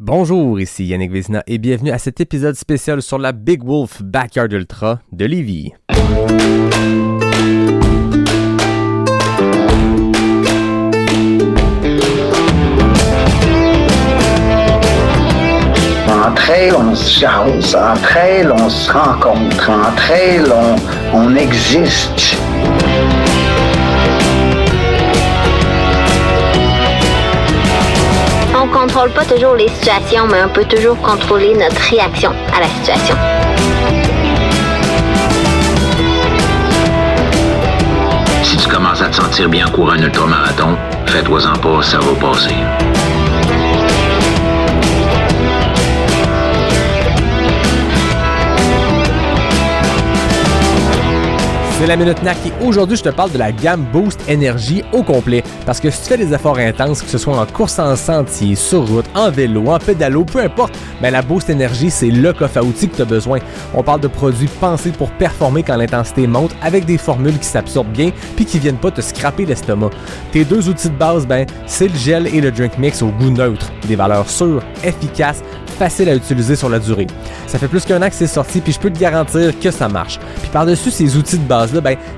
Bonjour, ici Yannick Vézina et bienvenue à cet épisode spécial sur la Big Wolf Backyard Ultra de Lévis. Entre elles, on se jase, entre elles, on se rencontre, entre elles, on existe. On contrôle pas toujours les situations, mais on peut toujours contrôler notre réaction à la situation. Si tu commences à te sentir bien en courant un ultramarathon, fais-toi-en pas, ça va passer. C'est la Minute NAC et aujourd'hui je te parle de la gamme Boost Énergie au complet parce que si tu fais des efforts intenses, que ce soit en course en sentier, sur route, en vélo, en pédalo, peu importe, la Boost Énergie c'est le coffre à outils que tu as besoin. On parle de produits pensés pour performer quand l'intensité monte avec des formules qui s'absorbent bien puis qui viennent pas te scraper l'estomac. Tes deux outils de base, c'est le gel et le drink mix au goût neutre, des valeurs sûres, efficaces, facile à utiliser sur la durée. Ça fait plus qu'un an que c'est sorti puis je peux te garantir que ça marche. Puis par-dessus ces outils de base-là,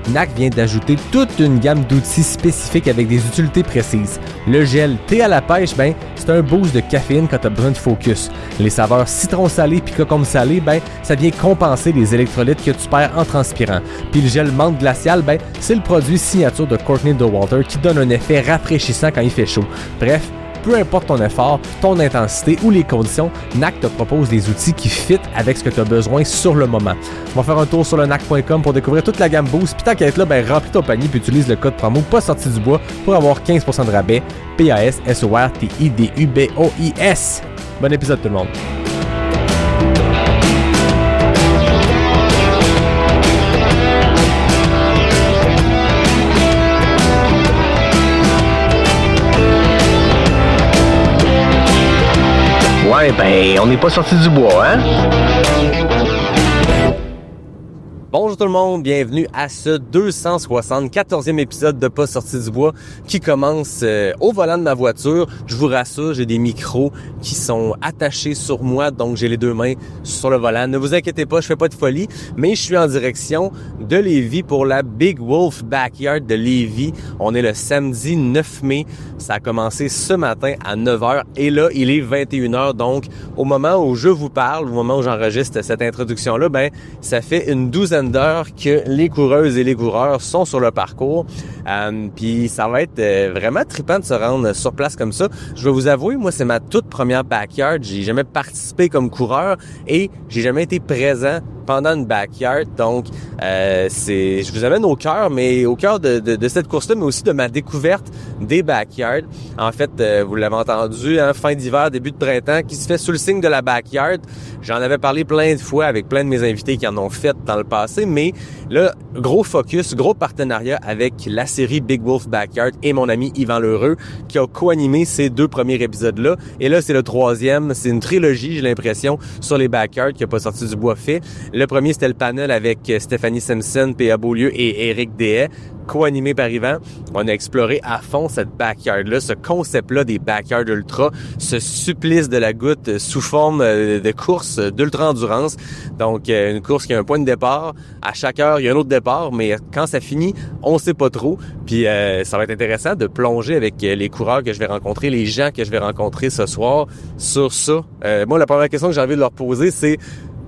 NAC vient d'ajouter toute une gamme d'outils spécifiques avec des utilités précises. Le gel thé à la pêche, c'est un boost de caféine quand tu as besoin de focus. Les saveurs citron salé puis cocombe salé, ça vient compenser les électrolytes que tu perds en transpirant. Puis le gel menthe glacial, c'est le produit signature de Courtney Dauwalter qui donne un effet rafraîchissant quand il fait chaud. Bref, peu importe ton effort, ton intensité ou les conditions, NAC te propose des outils qui fit avec ce que tu as besoin sur le moment. On va faire un tour sur le NAC.com pour découvrir toute la gamme Boost. Puis tant qu'à être là, remplis ton panier puis utilise le code promo pas sorti du bois pour avoir 15% de rabais. PASSORTIDUBOIS. Bon épisode tout le monde. Ouais, on n'est pas sorti du bois, hein? Bonjour tout le monde, bienvenue à ce 274e épisode de Pas sorti du bois qui commence au volant de ma voiture. Je vous rassure, j'ai des micros qui sont attachés sur moi, donc j'ai les deux mains sur le volant. Ne vous inquiétez pas, je fais pas de folie, mais je suis en direction de Lévis pour la Big Wolf Backyard de Lévis. On est le samedi 9 mai, ça a commencé ce matin à 9h et là, il est 21h, donc au moment où je vous parle, au moment où j'enregistre cette introduction-là, ça fait une douzaine d'heures que les coureuses et les coureurs sont sur le parcours. Puis ça va être vraiment trippant de se rendre sur place comme ça. Je vais vous avouer, moi, c'est ma toute première backyard. J'ai jamais participé comme coureur et j'ai jamais été présent pendant une backyard. Donc, je vous amène au cœur, mais au cœur de cette course-là, mais aussi de ma découverte des backyards. En fait, vous l'avez entendu, fin d'hiver, début de printemps, qui se fait sous le signe de la backyard. J'en avais parlé plein de fois avec plein de mes invités qui en ont fait dans le passé, mais là, gros focus, gros partenariat avec la série Big Wolf Backyard et mon ami Yvan Lheureux qui a co-animé ces deux premiers épisodes-là. Et là, c'est le troisième. C'est une trilogie, j'ai l'impression, sur les backyards qui a pas sorti du bois fait. Le premier, c'était le panel avec Stéphanie Simpson, P.A. Beaulieu et Éric Dehaye, co-animé par Yvan. On a exploré à fond cette backyard-là, ce concept-là des backyards ultra, ce supplice de la goutte sous forme de course d'ultra-endurance. Donc, une course qui a un point de départ. À chaque heure, il y a un autre départ, mais quand ça finit, on sait pas trop. Puis, ça va être intéressant de plonger avec les coureurs que je vais rencontrer, les gens que je vais rencontrer ce soir sur ça. Moi, la première question que j'ai envie de leur poser, c'est: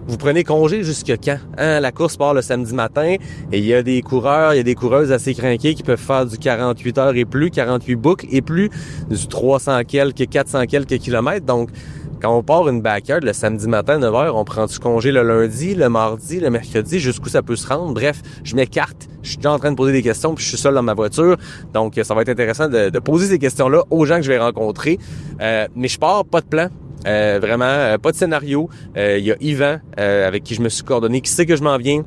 vous prenez congé jusque quand? La course part le samedi matin et il y a des coureurs, il y a des coureuses assez crinquées qui peuvent faire du 48 heures et plus, 48 boucles et plus, du 300 quelques, 400 quelques kilomètres. Donc, quand on part une backyard le samedi matin à 9h, on prend du congé le lundi, le mardi, le mercredi, jusqu'où ça peut se rendre. Bref, je m'écarte, je suis déjà en train de poser des questions puis je suis seul dans ma voiture. Donc, ça va être intéressant de poser ces questions-là aux gens que je vais rencontrer. Mais je pars, pas de plan. Vraiment, pas de scénario. Il y a Yvan, avec qui je me suis coordonné, qui sait que je m'en viens.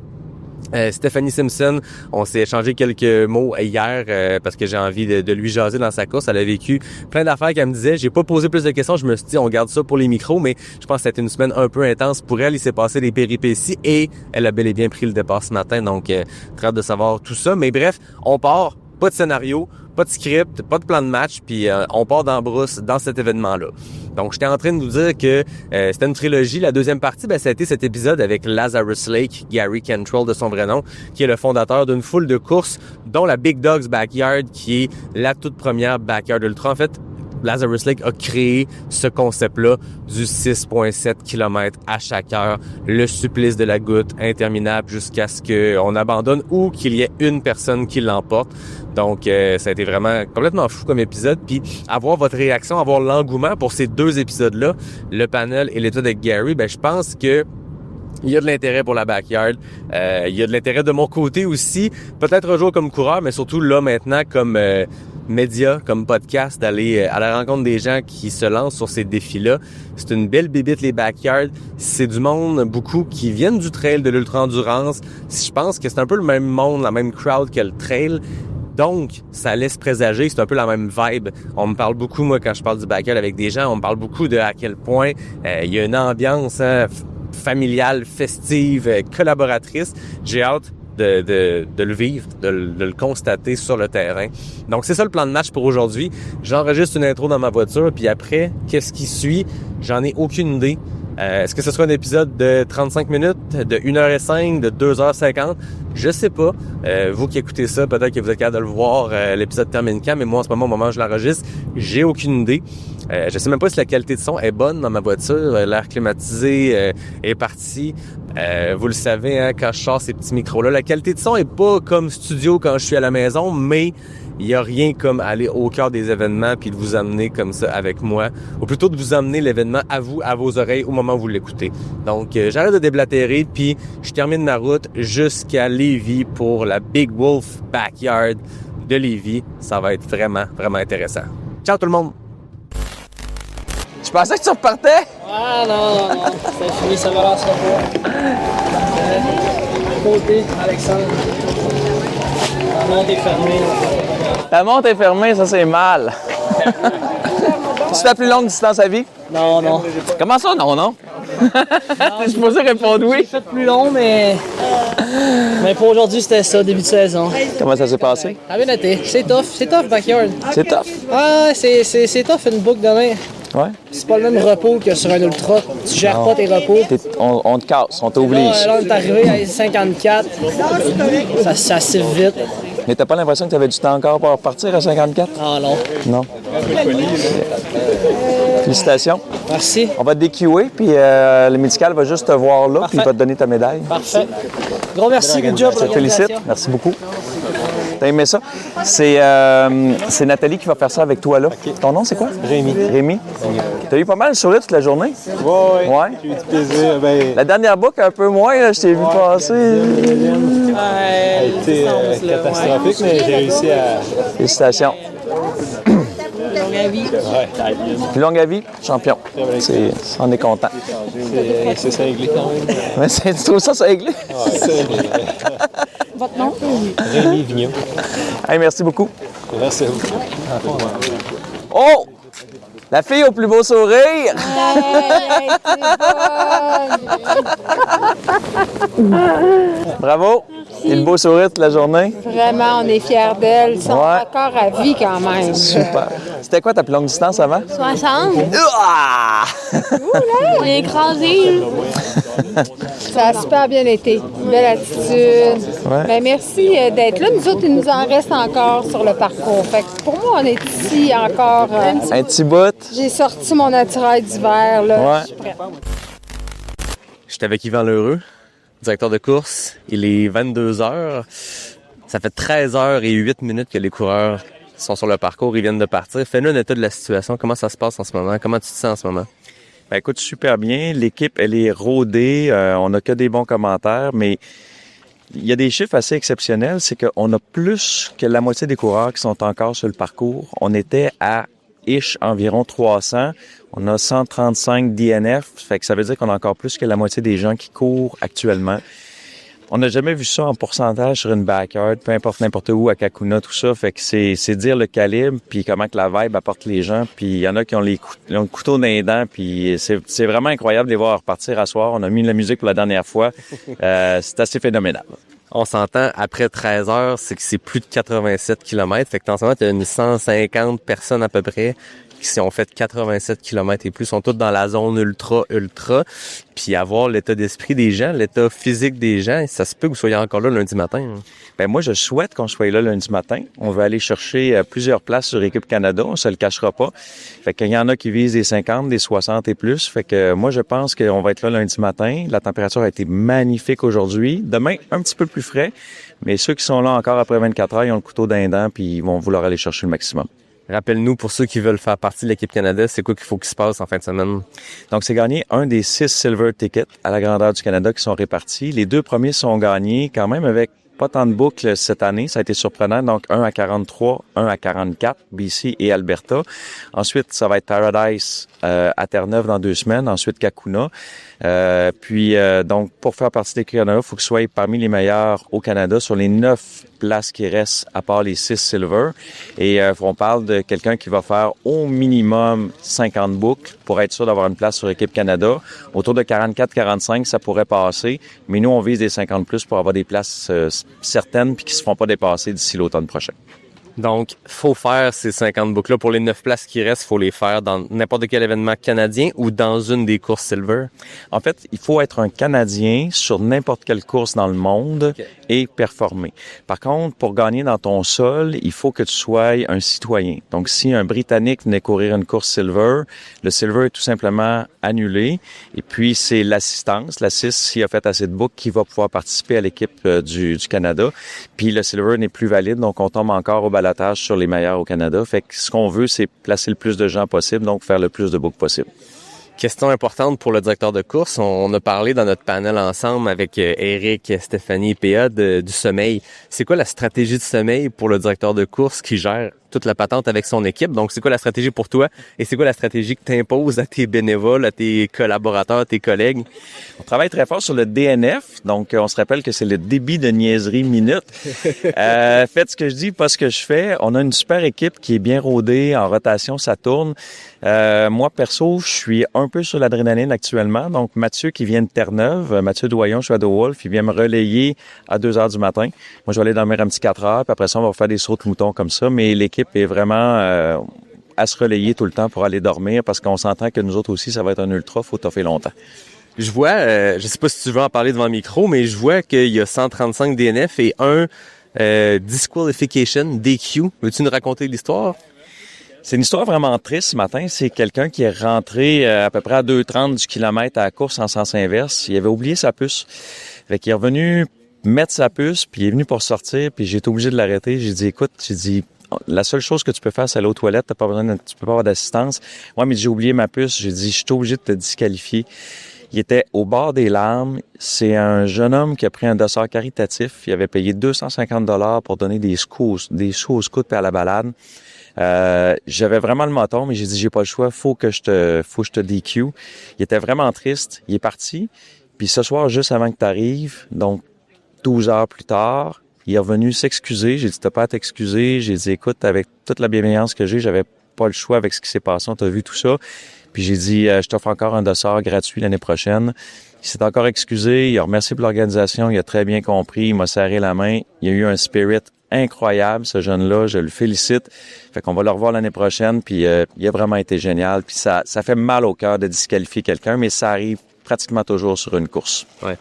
Stéphanie Simpson, on s'est échangé quelques mots hier parce que j'ai envie de lui jaser dans sa course. Elle a vécu plein d'affaires qu'elle me disait. J'ai pas posé plus de questions. Je me suis dit, on garde ça pour les micros, mais je pense que c'était une semaine un peu intense pour elle. Il s'est passé des péripéties et elle a bel et bien pris le départ ce matin. Donc, très hâte de savoir tout ça. Mais bref, on part. Pas de scénario, pas de script, pas de plan de match, puis on part dans brousse dans cet événement-là. Donc, j'étais en train de vous dire que c'était une trilogie. La deuxième partie, ça a été cet épisode avec Lazarus Lake, Gary Cantrell de son vrai nom, qui est le fondateur d'une foule de courses, dont la Big Dog's Backyard, qui est la toute première Backyard Ultra. En fait, Lazarus Lake a créé ce concept-là du 6,7 km à chaque heure, le supplice de la goutte interminable jusqu'à ce qu'on abandonne ou qu'il y ait une personne qui l'emporte. Donc, ça a été vraiment complètement fou comme épisode. Puis, avoir votre réaction, avoir l'engouement pour ces deux épisodes-là, le panel et l'étude avec Gary, je pense que il y a de l'intérêt pour la backyard. Il y a de l'intérêt de mon côté aussi. Peut-être un jour comme coureur, mais surtout là maintenant comme média, comme podcast, d'aller à la rencontre des gens qui se lancent sur ces défis-là. C'est une belle bébite, les backyards. C'est du monde, beaucoup, qui viennent du trail, de l'ultra-endurance. Je pense que c'est un peu le même monde, la même crowd que le trail. Donc, ça laisse présager, c'est un peu la même vibe. On me parle beaucoup, moi, quand je parle du backyard avec des gens, on me parle beaucoup de à quel point il y a une ambiance familiale, festive, collaboratrice. J'ai hâte de le vivre, de le constater sur le terrain. Donc, c'est ça le plan de match pour aujourd'hui. J'enregistre une intro dans ma voiture, puis après, qu'est-ce qui suit? J'en ai aucune idée. Est-ce que ce sera un épisode de 35 minutes, de 1h05, de 2h50? Je sais pas. Vous qui écoutez ça, peut-être que vous êtes capable de le voir, l'épisode termine quand, mais moi, en ce moment, au moment où je l'enregistre, j'ai aucune idée. Je sais même pas si la qualité de son est bonne dans ma voiture. L'air climatisé est parti. Vous le savez, hein, quand je sors ces petits micros-là, la qualité de son est pas comme studio quand je suis à la maison, mais il y a rien comme aller au cœur des événements puis de vous amener comme ça avec moi, ou plutôt de vous amener l'événement à vous, à vos oreilles au moment où vous l'écoutez. Donc, j'arrête de déblatérer puis je termine ma route jusqu'à Lévis pour la Big Wolf Backyard de Lévis. Ça va être vraiment, vraiment intéressant. Ciao tout le monde! Je pensais que tu repartais? Ah non. C'est fini, ça va lancer pas. Côté, Alexandre. La montre est fermée. La montre est fermée, ça c'est mal. C'est la plus longue distance à vie? Non. Comment ça, non? T'es supposé répondre oui. J'ai fait plus long, mais pour aujourd'hui, c'était ça, début de saison. Comment ça s'est passé? Ça a bien été. C'est tough, backyard. C'est tough. Ah, c'est tough, une boucle de main. Ouais. C'est pas le même repos que sur un ultra. Tu gères pas tes repos. On te casse, on t'oblige. Là, on est arrivé à 54. Ça s'est vite. Mais t'as pas l'impression que t'avais du temps encore pour repartir à 54? Ah non. Non. Félicitations. Merci. On va te décuer, puis le médical va juste te voir là, puis il va te donner ta médaille. Parfait. Gros merci, good job. Je te félicite. Merci beaucoup. T'as aimé ça? C'est Nathalie qui va faire ça avec toi là. Okay. Ton nom, c'est quoi? Rémi. T'as eu pas mal sur toute la journée? Oui. J'ai eu du plaisir. La dernière boucle, un peu moins, là, je t'ai vu passer. A été catastrophique, mais j'ai réussi à... Félicitations. Longue à vie. Plus longue à vie, champion. On est content. C'est cinglé quand même. Mais tu trouves ça cinglé? Oui, c'est cinglé. Votre nom? Rémi Vigneault. Hey, merci beaucoup. Merci à vous. Oh! La fille au plus beau sourire! Bravo! Et le beau sourire toute la journée. Vraiment, on est fiers d'elle. Ils sont encore à vie quand même. Super. C'était quoi ta plus longue distance avant? 60. Ah! On est écrasé. Ça a super bien été. Belle attitude. Ouais. Ben, merci d'être là. Nous autres, il nous en reste encore sur le parcours. Fait que pour moi, on est ici encore. Un petit bout. J'ai sorti mon attirail d'hiver. Là. Ouais. Je suis prête. J'étais avec Yvan Lheureux, directeur de course. Il est 22h. Ça fait 13h08 que les coureurs sont sur le parcours. Ils viennent de partir. Fais-nous un état de la situation. Comment ça se passe en ce moment? Comment tu te sens en ce moment? Ben écoute, super bien. L'équipe, elle est rodée. On n'a que des bons commentaires, mais il y a des chiffres assez exceptionnels. C'est qu'on a plus que la moitié des coureurs qui sont encore sur le parcours. On était à environ 300. On a 135 DNF. Fait que ça veut dire qu'on a encore plus que la moitié des gens qui courent actuellement. On n'a jamais vu ça en pourcentage sur une backyard, peu importe n'importe où, à Kakuna, tout ça. Fait que c'est dire le calibre, puis comment que la vibe apporte les gens. Puis il y en a qui ont le couteau dans les dents, puis c'est vraiment incroyable de les voir repartir à soir. On a mis de la musique pour la dernière fois. C'est assez phénoménal. On s'entend, après 13 heures, c'est que c'est plus de 87 km. Fait que en ce moment, tu as une 150 personnes à peu près qui ont fait 87 km et plus, sont toutes dans la zone ultra. Puis avoir l'état d'esprit des gens, l'état physique des gens, ça se peut que vous soyez encore là lundi matin. Ben moi, je souhaite qu'on soit là lundi matin. On va aller chercher plusieurs places sur Équipe Canada, on se le cachera pas. Fait qu'il y en a qui visent des 50, des 60 et plus. Fait que moi, je pense qu'on va être là lundi matin. La température a été magnifique aujourd'hui. Demain, un petit peu plus frais. Mais ceux qui sont là encore après 24 heures, ils ont le couteau dans les dents puis ils vont vouloir aller chercher le maximum. Rappelle-nous, pour ceux qui veulent faire partie de l'équipe Canada, c'est quoi qu'il faut qu'il se passe en fin de semaine? Donc, c'est gagner un des 6 Silver Tickets à la grandeur du Canada qui sont répartis. Les 2 premiers sont gagnés quand même avec pas tant de boucles cette année. Ça a été surprenant. Donc, 1 à 43, 1 à 44, BC et Alberta. Ensuite, ça va être Paradise à Terre-Neuve dans 2 semaines. Ensuite, Kakuna. Donc, pour faire partie des Canada, il faut que ce soit parmi les meilleurs au Canada sur les 9 places qui restent à part les 6 Silver. Et on parle de quelqu'un qui va faire au minimum 50 boucles pour être sûr d'avoir une place sur Équipe Canada. Autour de 44-45, ça pourrait passer. Mais nous, on vise des 50 plus pour avoir des places certaines puis qui se font pas dépasser d'ici l'automne prochain. Donc, faut faire ces 50 boucles-là. Pour les 9 places qui restent, faut les faire dans n'importe quel événement canadien ou dans une des courses Silver. En fait, il faut être un Canadien sur n'importe quelle course dans le monde et performer. Par contre, pour gagner dans ton sol, il faut que tu sois un citoyen. Donc, si un Britannique venait courir une course Silver, le Silver est tout simplement annulé. Et puis, c'est l'assistance, s'il a fait assez de boucles, qui va pouvoir participer à l'équipe du Canada. Puis, le Silver n'est plus valide, donc on tombe encore au balotage sur les meilleurs au Canada. Fait que ce qu'on veut, c'est placer le plus de gens possible, donc faire le plus de boucles possible. Question importante pour le directeur de course. On a parlé dans notre panel ensemble avec Eric, Stéphanie et PA du sommeil. C'est quoi la stratégie de sommeil pour le directeur de course qui gère toute la patente avec son équipe? Donc, c'est quoi la stratégie pour toi? Et c'est quoi la stratégie que tu imposes à tes bénévoles, à tes collaborateurs, à tes collègues? On travaille très fort sur le DNF. Donc, on se rappelle que c'est le débit de niaiserie minute. Faites ce que je dis, pas ce que je fais. On a une super équipe qui est bien rodée, en rotation, ça tourne. Moi, perso, je suis un peu sur l'adrénaline actuellement. Donc, Mathieu qui vient de Terre-Neuve, Mathieu Doyon, Shadow Wolf, il vient me relayer à 2 heures du matin. Moi, je vais aller dormir un petit 4 heures, puis après ça, on va faire des sauts de mouton comme ça. Mais l'équipe est vraiment à se relayer tout le temps pour aller dormir parce qu'on s'entend que nous autres aussi, ça va être un ultra, faut toffer longtemps. Je vois, je sais pas si tu veux en parler devant le micro, mais je vois qu'il y a 135 DNF et un disqualification, DQ. Veux-tu nous raconter l'histoire? C'est une histoire vraiment triste ce matin. C'est quelqu'un qui est rentré à peu près à 2,30 du kilomètre à la course en sens inverse. Il avait oublié sa puce. Fait qu'il est revenu mettre sa puce, puis il est venu pour sortir, puis j'ai été obligé de l'arrêter. J'ai dit, écoute, la seule chose que tu peux faire, c'est aller aux toilettes. Tu peux pas avoir d'assistance. Moi, mais j'ai oublié ma puce. J'ai dit, je suis obligé de te disqualifier. Il était au bord des larmes. C'est un jeune homme qui a pris un dossard caritatif. Il avait payé 250 $ pour donner des sous aux scouts et à la balade. J'avais vraiment le moton, mais j'ai dit, j'ai pas le choix. Faut que je te DQ. Il était vraiment triste. Il est parti. Puis ce soir, juste avant que tu arrives, donc 12 heures plus tard, il est revenu s'excuser. J'ai dit, t'as pas à t'excuser. J'ai dit, écoute, avec toute la bienveillance que j'ai, j'avais pas le choix avec ce qui s'est passé. On t'a vu tout ça. Puis j'ai dit, je t'offre encore un dossard gratuit l'année prochaine. Il s'est encore excusé. Il a remercié pour l'organisation. Il a très bien compris. Il m'a serré la main. Il a eu un spirit incroyable, ce jeune-là. Je le félicite. Fait qu'on va le revoir l'année prochaine. Puis il a vraiment été génial. Puis ça fait mal au cœur de disqualifier quelqu'un, mais ça arrive pratiquement toujours sur une course. Ouais.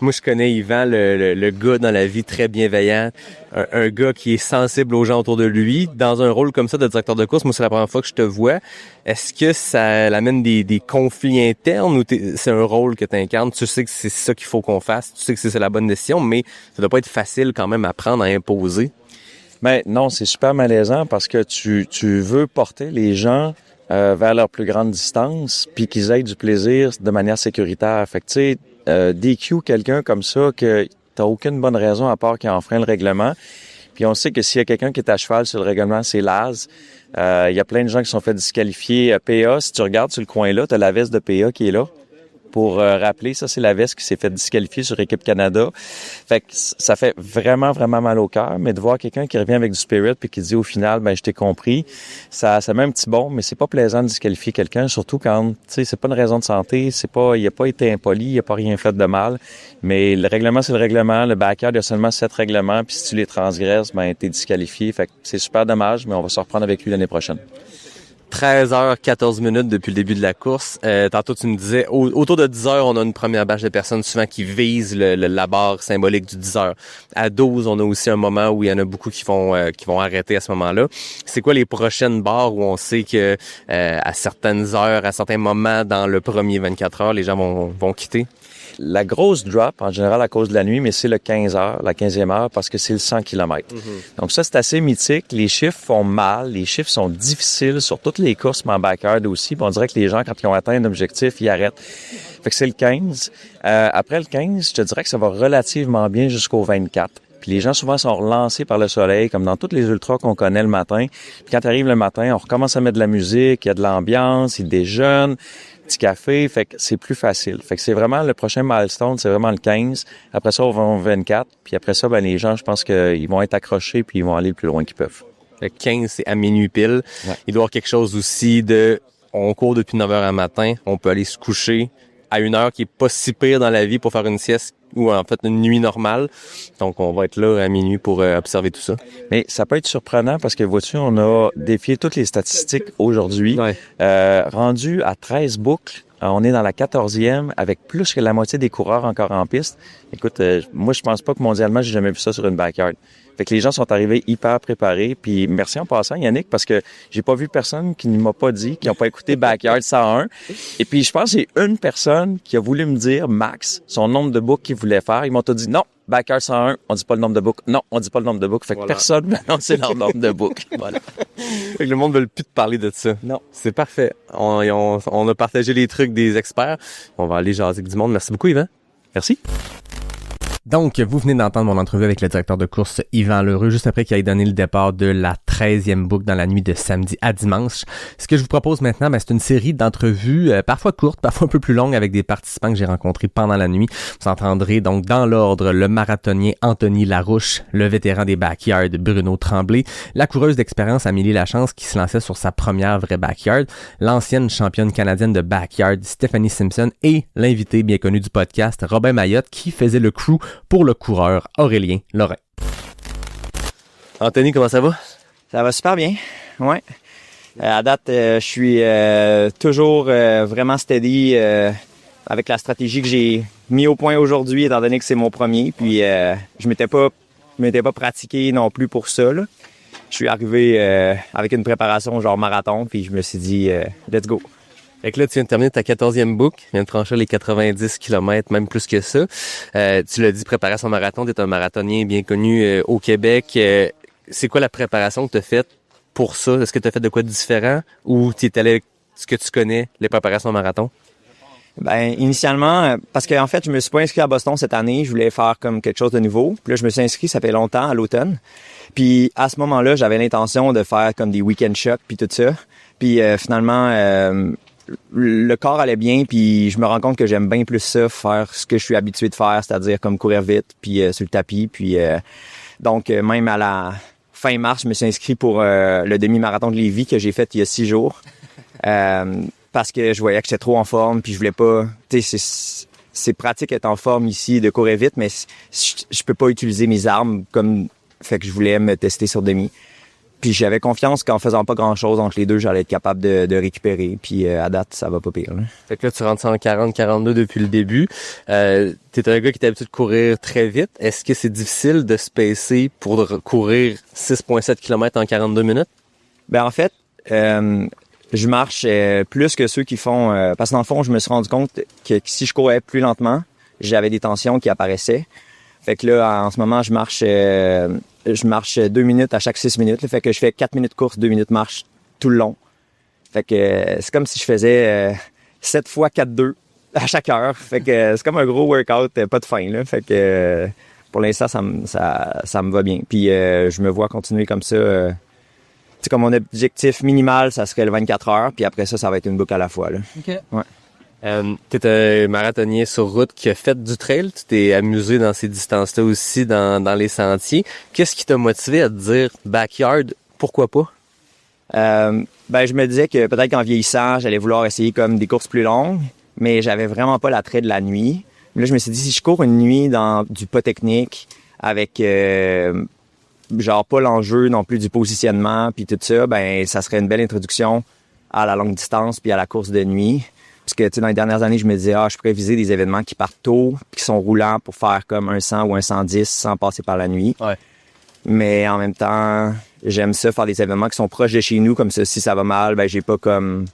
Moi, je connais Yvan, le gars dans la vie très bienveillant, un gars qui est sensible aux gens autour de lui. Dans un rôle comme ça de directeur de course, moi, c'est la première fois que je te vois. Est-ce que ça amène des conflits internes ou c'est un rôle que tu incarnes? Tu sais que c'est ça qu'il faut qu'on fasse, tu sais que c'est la bonne décision, mais ça doit pas être facile quand même à prendre, à imposer. Mais non, c'est super malaisant parce que tu veux porter les gens vers leur plus grande distance puis qu'ils aient du plaisir de manière sécuritaire. Fait que tu sais, DQ quelqu'un comme ça que t'as aucune bonne raison à part qu'il enfreint le règlement. Puis on sait que s'il y a quelqu'un qui est à cheval sur le règlement, c'est Laz. Il y a plein de gens qui sont fait disqualifier. PA, si tu regardes sur le coin là, t'as la veste de PA qui est là. pour rappeler. Ça, c'est la veste qui s'est fait disqualifier sur Équipe Canada. Fait que ça fait vraiment, vraiment mal au cœur. Mais de voir quelqu'un qui revient avec du spirit puis qui dit au final, ben je t'ai compris, ça met un petit bon, mais c'est pas plaisant de disqualifier quelqu'un, surtout quand, tu sais, c'est pas une raison de santé, il a pas été impoli, il a pas rien fait de mal. Mais le règlement, c'est le règlement. Le backyard, il y a seulement 7 règlements, puis si tu les transgresses, ben t'es disqualifié. Fait que c'est super dommage, mais on va se reprendre avec lui l'année prochaine. 13h14 depuis le début de la course. Tantôt, tu me disais, autour de 10h, on a une première batch de personnes souvent qui visent la barre symbolique du 10h. À 12, on a aussi un moment où il y en a beaucoup qui vont arrêter à ce moment-là. C'est quoi les prochaines barres où on sait que à certaines heures, à certains moments dans le premier 24 heures, les gens vont quitter? La grosse drop, en général, à cause de la nuit, mais c'est le 15 heures, la 15e heure, parce que c'est le 100 km. Donc ça, c'est assez mythique. Les chiffres font mal. Les chiffres sont difficiles sur toutes les courses, mais en backyard aussi. Puis on dirait que les gens, quand ils ont atteint un objectif, ils arrêtent. Fait que c'est le 15. Après le 15, je te dirais que ça va relativement bien jusqu'au 24. Puis les gens, souvent, sont relancés par le soleil, comme dans toutes les ultras qu'on connaît le matin. Puis quand arrive le matin, on recommence à mettre de la musique, il y a de l'ambiance, ils déjeunent, petit café, fait que c'est plus facile. Fait que c'est vraiment le prochain milestone, c'est vraiment le 15. Après ça, on va au 24. Puis après ça, ben les gens, je pense qu'ils vont être accrochés puis ils vont aller le plus loin qu'ils peuvent. Le 15, c'est à minuit pile. Ouais. Il doit y avoir quelque chose aussi on court depuis 9h à matin, on peut aller se coucher à une heure qui est pas si pire dans la vie pour faire une sieste ou en fait une nuit normale. Donc, on va être là à minuit pour observer tout ça. Mais ça peut être surprenant parce que, vois-tu, on a défié toutes les statistiques aujourd'hui. Ouais. Rendu à 13 boucles, on est dans la 14e avec plus que la moitié des coureurs encore en piste. Écoute, moi, je pense pas que mondialement, j'ai jamais vu ça sur une backyard. Fait que les gens sont arrivés hyper préparés. Puis merci en passant, Yannick, parce que j'ai pas vu personne qui ne m'a pas dit, qui n'a pas écouté Backyard 101. Et puis je pense que c'est une personne qui a voulu me dire, Max, son nombre de books qu'il voulait faire. Ils m'ont tout dit, non, Backyard 101, on dit pas le nombre de books. Non, on dit pas le nombre de books. Fait que personne m'a annoncé leur nombre de books. Voilà. Fait que le monde ne veut plus te parler de ça. Non. C'est parfait. On a partagé les trucs des experts. On va aller jaser avec du monde. Merci beaucoup, Yvan. Merci. Donc, vous venez d'entendre mon entrevue avec le directeur de course Yvan L'Heureux, juste après qu'il ait donné le départ de la 13e boucle dans la nuit de samedi à dimanche. Ce que je vous propose maintenant, c'est une série d'entrevues, parfois courtes, parfois un peu plus longues, avec des participants que j'ai rencontrés pendant la nuit. Vous entendrez donc dans l'ordre le marathonien Anthony Larouche, le vétéran des backyards Bruno Tremblay, la coureuse d'expérience Amélie Lachance qui se lançait sur sa première vraie backyard, l'ancienne championne canadienne de backyard Stephanie Simpson et l'invité bien connu du podcast Robin Mayotte qui faisait le crew pour le coureur Aurélien Lorrain. Anthony, comment ça va? Ça va super bien, ouais. À date, je suis toujours vraiment steady avec la stratégie que j'ai mis au point aujourd'hui, étant donné que c'est mon premier. Puis je m'étais pas pratiqué non plus pour ça, là. Je suis arrivé avec une préparation genre marathon, puis je me suis dit let's go. Fait que là, tu viens de terminer ta 14e boucle, tu viens de franchir les 90 km, même plus que ça. Tu l'as dit, préparer son marathon, tu es un marathonien bien connu au Québec. C'est quoi la préparation que tu as faite pour ça? Est-ce que tu as fait de quoi de différent ou tu es allé avec ce que tu connais, les préparations au marathon? Ben initialement, parce qu'en fait, je me suis pas inscrit à Boston cette année, je voulais faire comme quelque chose de nouveau. Puis là, je me suis inscrit, ça fait longtemps, à l'automne. Puis à ce moment-là, j'avais l'intention de faire comme des week-end shocks puis tout ça. Puis finalement... le corps allait bien, puis je me rends compte que j'aime bien plus ça, faire ce que je suis habitué de faire, c'est-à-dire comme courir vite, puis sur le tapis. Puis donc, même à la fin mars, je me suis inscrit pour le demi-marathon de Lévis que j'ai fait il y a 6 jours. Parce que je voyais que j'étais trop en forme, puis je voulais pas... Tu sais, c'est pratique d'être en forme ici, de courir vite, mais je peux pas utiliser mes armes comme... Fait que je voulais me tester sur demi. Puis j'avais confiance qu'en faisant pas grand-chose entre les deux, j'allais être capable de récupérer. Puis à date, ça va pas pire, là. Fait que là, tu rentres en 40-42 depuis le début. T'es un gars qui est habitué de courir très vite. Est-ce que c'est difficile de se pacer pour courir 6,7 km en 42 minutes? Ben en fait, je marche plus que ceux qui font... parce que dans le fond, je me suis rendu compte que si je courais plus lentement, j'avais des tensions qui apparaissaient. Fait que là, en ce moment, je marche 2 minutes à chaque 6 minutes. Là, fait que je fais 4 minutes course, 2 minutes marche tout le long. Fait que c'est comme si je faisais 7 fois 4-2 à chaque heure. Fait que c'est comme un gros workout, pas de fin, là. Fait que pour l'instant, ça me va bien. Puis je me vois continuer comme ça. Tu sais, comme mon objectif minimal, ça serait le 24 heures. Puis après ça, ça va être une boucle à la fois, là. OK. Ouais. T'es un marathonnier sur route qui a fait du trail. Tu t'es amusé dans ces distances-là aussi, dans les sentiers. Qu'est-ce qui t'a motivé à te dire backyard, pourquoi pas? Je me disais que peut-être qu'en vieillissant, j'allais vouloir essayer comme des courses plus longues, mais j'avais vraiment pas l'attrait de la nuit. Là, je me suis dit, si je cours une nuit dans du pas technique, avec genre pas l'enjeu non plus du positionnement puis tout ça, ben ça serait une belle introduction à la longue distance puis à la course de nuit. Parce que, tu sais, dans les dernières années, je me disais, je pourrais viser des événements qui partent tôt, puis qui sont roulants pour faire comme un 100 ou un 110 sans passer par la nuit. Ouais. Mais en même temps, j'aime ça, faire des événements qui sont proches de chez nous, comme ça, si ça va mal, ben j'ai pas comme...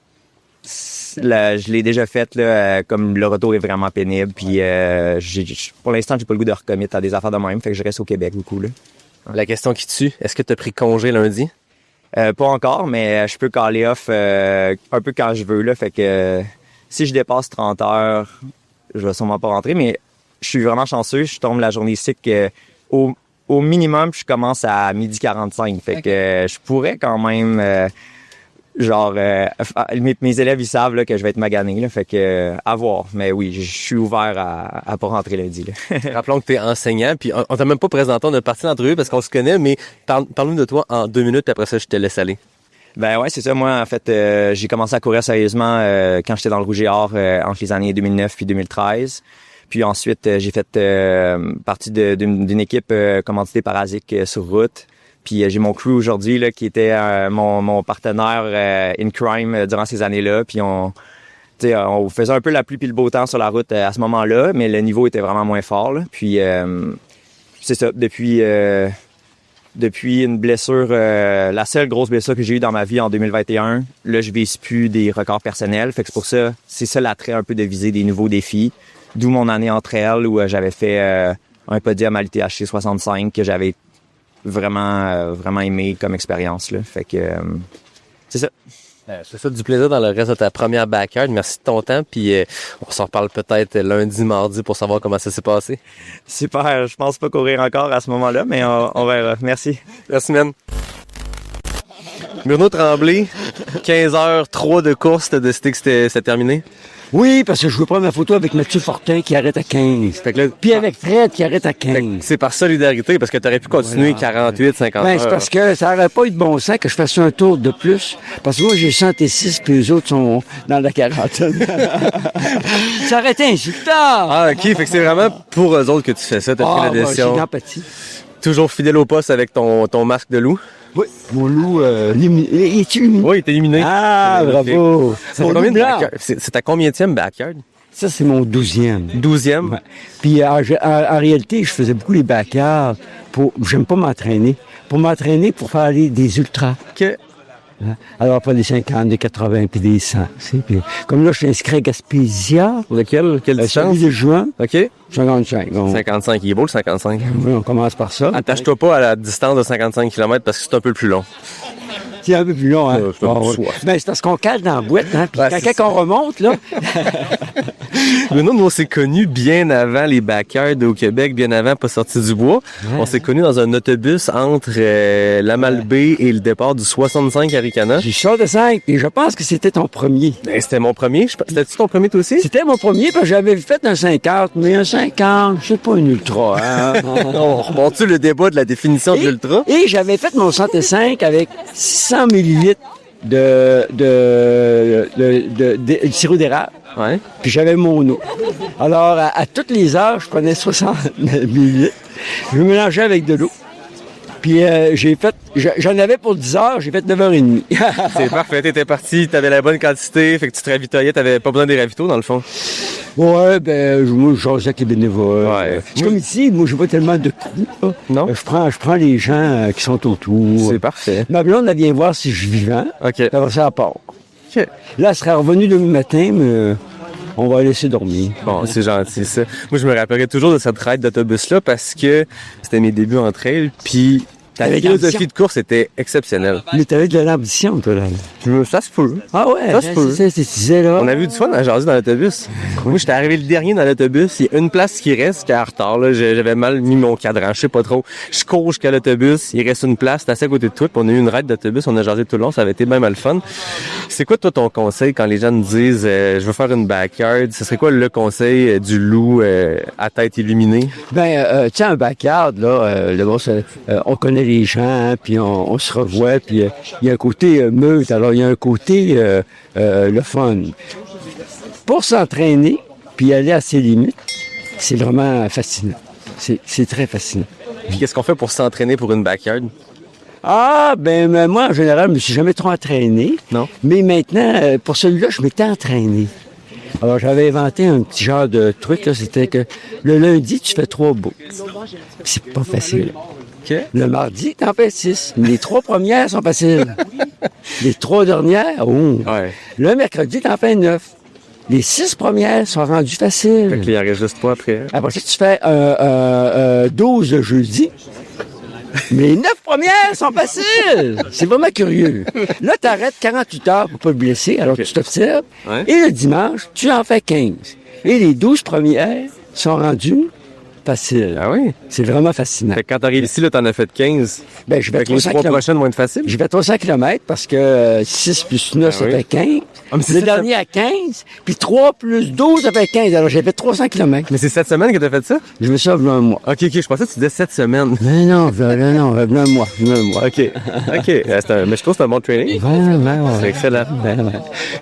je l'ai déjà fait, là, comme le retour est vraiment pénible, puis pour l'instant, j'ai pas le goût de recommit à des affaires de même, fait que je reste au Québec beaucoup, là. La question qui tue, est-ce que tu as pris congé lundi? Pas encore, mais je peux caller off un peu quand je veux, là, fait que... Si je dépasse 30 heures, je vais sûrement pas rentrer, mais je suis vraiment chanceux. Je tombe la journée ici que au minimum, je commence à 12h45. Fait que je pourrais quand même, mes élèves, ils savent là, que je vais être magané. Là, fait que à voir. Mais oui, je suis ouvert à pas rentrer lundi. Là. Rappelons que tu es enseignant, puis on t'a même pas présenté, on a parti d'entrevue parce qu'on se connaît, mais parle-nous de toi en 2 minutes, puis après ça, je te laisse aller. Ben ouais, c'est ça. Moi, en fait, j'ai commencé à courir sérieusement quand j'étais dans le Rouge et Or entre les années 2009 puis 2013. Puis ensuite, j'ai fait partie d'une équipe commanditée par ASIC sur route. Puis j'ai mon crew aujourd'hui là qui était mon partenaire in crime durant ces années-là. Puis on faisait un peu la pluie puis le beau temps sur la route à ce moment-là, mais le niveau était vraiment moins fort. Là. Puis c'est ça. Depuis une blessure, la seule grosse blessure que j'ai eue dans ma vie en 2021, là, je vise plus des records personnels. Fait que c'est pour ça, c'est ça l'attrait un peu de viser des nouveaux défis. D'où mon année en trail où j'avais fait un podium à l'ITHC 65 que j'avais vraiment aimé comme expérience. Là. Fait que c'est ça. Je te souhaite du plaisir dans le reste de ta première backyard. Merci de ton temps, puis on s'en reparle peut-être lundi, mardi pour savoir comment ça s'est passé. Super, je pense pas courir encore à ce moment-là, mais on verra. Merci. Merci, man. Bruno Tremblay, 15h03 de course, t'as décidé que c'était terminé? Oui, parce que je veux prendre ma photo avec Mathieu Fortin qui arrête à 15. Fait que là, puis avec Fred qui arrête à 15. C'est par solidarité, parce que t'aurais pu continuer 48, 50 heures. C'est parce que ça n'aurait pas eu de bon sens que je fasse un tour de plus. Parce que moi, j'ai 106 puis les autres sont dans la quarantaine. Ça aurait été insultant. Ah, OK. Fait que c'est vraiment pour eux autres que tu fais ça. T'as pris la décision. J'ai d'empathie. Toujours fidèle au poste avec ton masque de loup. Oui, mon loup, es-tu éliminé? Oui, il est éliminé. Ah, bravo! C'est ta combienième backyard? Ça, c'est mon 12e. 12e? Ouais. Puis en réalité, je faisais beaucoup les backyards j'aime pas m'entraîner. Pour m'entraîner, pour faire des ultras. OK. Alors, pas des 50, des 80 puis des 100. Puis, comme là, je suis inscrit à Gaspésia. Lequel? Quelle distance? Celui de juin. OK. 55. 55. Il est beau, le 55. Oui, on commence par ça. Attache-toi pas à la distance de 55 km parce que c'est un peu plus long. C'est un peu plus long, hein? C'est parce qu'on cale dans la boîte, hein? Puis quand on remonte, là... Nous, on s'est connus bien avant les backyards au Québec, bien avant Pas sorti du bois. Ouais. On s'est connus dans un autobus entre la Malbaie et le départ du 65 à Ricana. J'ai 65 et je pense que c'était ton premier. Ben, c'était mon premier. C'était-tu ton premier, toi aussi? C'était mon premier parce que j'avais fait un 50, mais un 50, c'est pas un ultra. Hein? On remonte-tu le débat de la définition de l'ultra? Et j'avais fait mon 65 avec 600 millilitres de sirop d'érable. Ouais. Puis j'avais mon eau. Alors, à toutes les heures, je prenais 60 millilitres. Je mélangeais avec de l'eau. Puis j'en avais pour 10 heures, j'ai fait 9h30. C'est parfait, t'étais parti, t'avais la bonne quantité, fait que tu te ravitoyais, t'avais pas besoin des ravitaux dans le fond. Ouais, moi, je jasais avec les bénévoles. Ouais. C'est comme ici, moi, j'ai pas tellement de coups. Non? Je prends les gens qui sont autour. C'est parfait. Ma blonde, elle vient voir si je suis vivant. OK. Après ça, elle part. OK. Là, elle serait revenue demain matin, mais on va la laisser dormir. Bon, c'est gentil, ça. Moi, je me rappellerai toujours de cette ride d'autobus-là parce que c'était mes débuts en trail, puis Ta T'avais de philosophie l'ambition. de course était exceptionnelle. Mais t'avais de l'ambition, toi, là. Ça se peut. Ah ouais, Ça se peut. c'est tu disais, là. On a vu du fun à jaser dans l'autobus. Moi, j'étais arrivé le dernier dans l'autobus. Il y a une place qui reste, qui est en retard. Là. J'avais mal mis mon cadran, je sais pas trop. Je cours jusqu'à l'autobus. Il reste une place, c'est assez à côté de toi. Puis on a eu une ride d'autobus. On a jasé tout le long. Ça avait été bien mal fun. C'est quoi, toi, ton conseil quand les gens nous disent je veux faire une backyard? Ce serait quoi le conseil du loup à tête illuminée? Ben, tu sais, un backyard, là, d'abord, on connaît les gens, hein, puis on se revoit, puis il y a un côté meute, alors il y a un côté le fun. Pour s'entraîner, puis aller à ses limites, c'est vraiment fascinant. C'est très fascinant. Puis qu'est-ce qu'on fait pour s'entraîner pour une backyard? Ah, ben moi, en général, je me suis jamais trop entraîné. Non. Mais maintenant, pour celui-là, je m'étais entraîné. Alors, j'avais inventé un petit genre de truc, là, c'était que le lundi, tu fais 3 boucles. C'est pas facile. Okay. Le mardi, t'en fais 6. Les 3 premières sont faciles. Les 3 dernières, oh. Ouais. Le mercredi, t'en fais 9. Les 6 premières sont rendues faciles. Fait que il en reste juste pas après. Après ça, tu fais 12 le jeudi. Mais les 9 premières sont faciles. C'est vraiment curieux. Là, tu arrêtes 48 heures pour pas te blesser, alors tu t'observes. Ouais. Et le dimanche, tu en fais 15. Et les 12 premières sont rendues faciles. Ah oui? C'est vraiment fascinant. Fait que quand t'arrives ici, là, t'en as fait 15. Ben, je vais Fait que les 3 prochaines vont être faciles. Je vais 300 km parce que 6 plus 9, ça oui. fait 15. Ah, mais c'est Le ça, dernier à 15. Puis 3 plus 12, ça fait 15. Alors, j'ai fait 300 km. Mais c'est cette semaine que t'as fait ça? Je me suis fait un mois. Ok, je pensais que tu disais 7 semaines. Mais non, un mois. Ok. Mais je trouve que c'est un bon training. Vraiment, C'est excellent.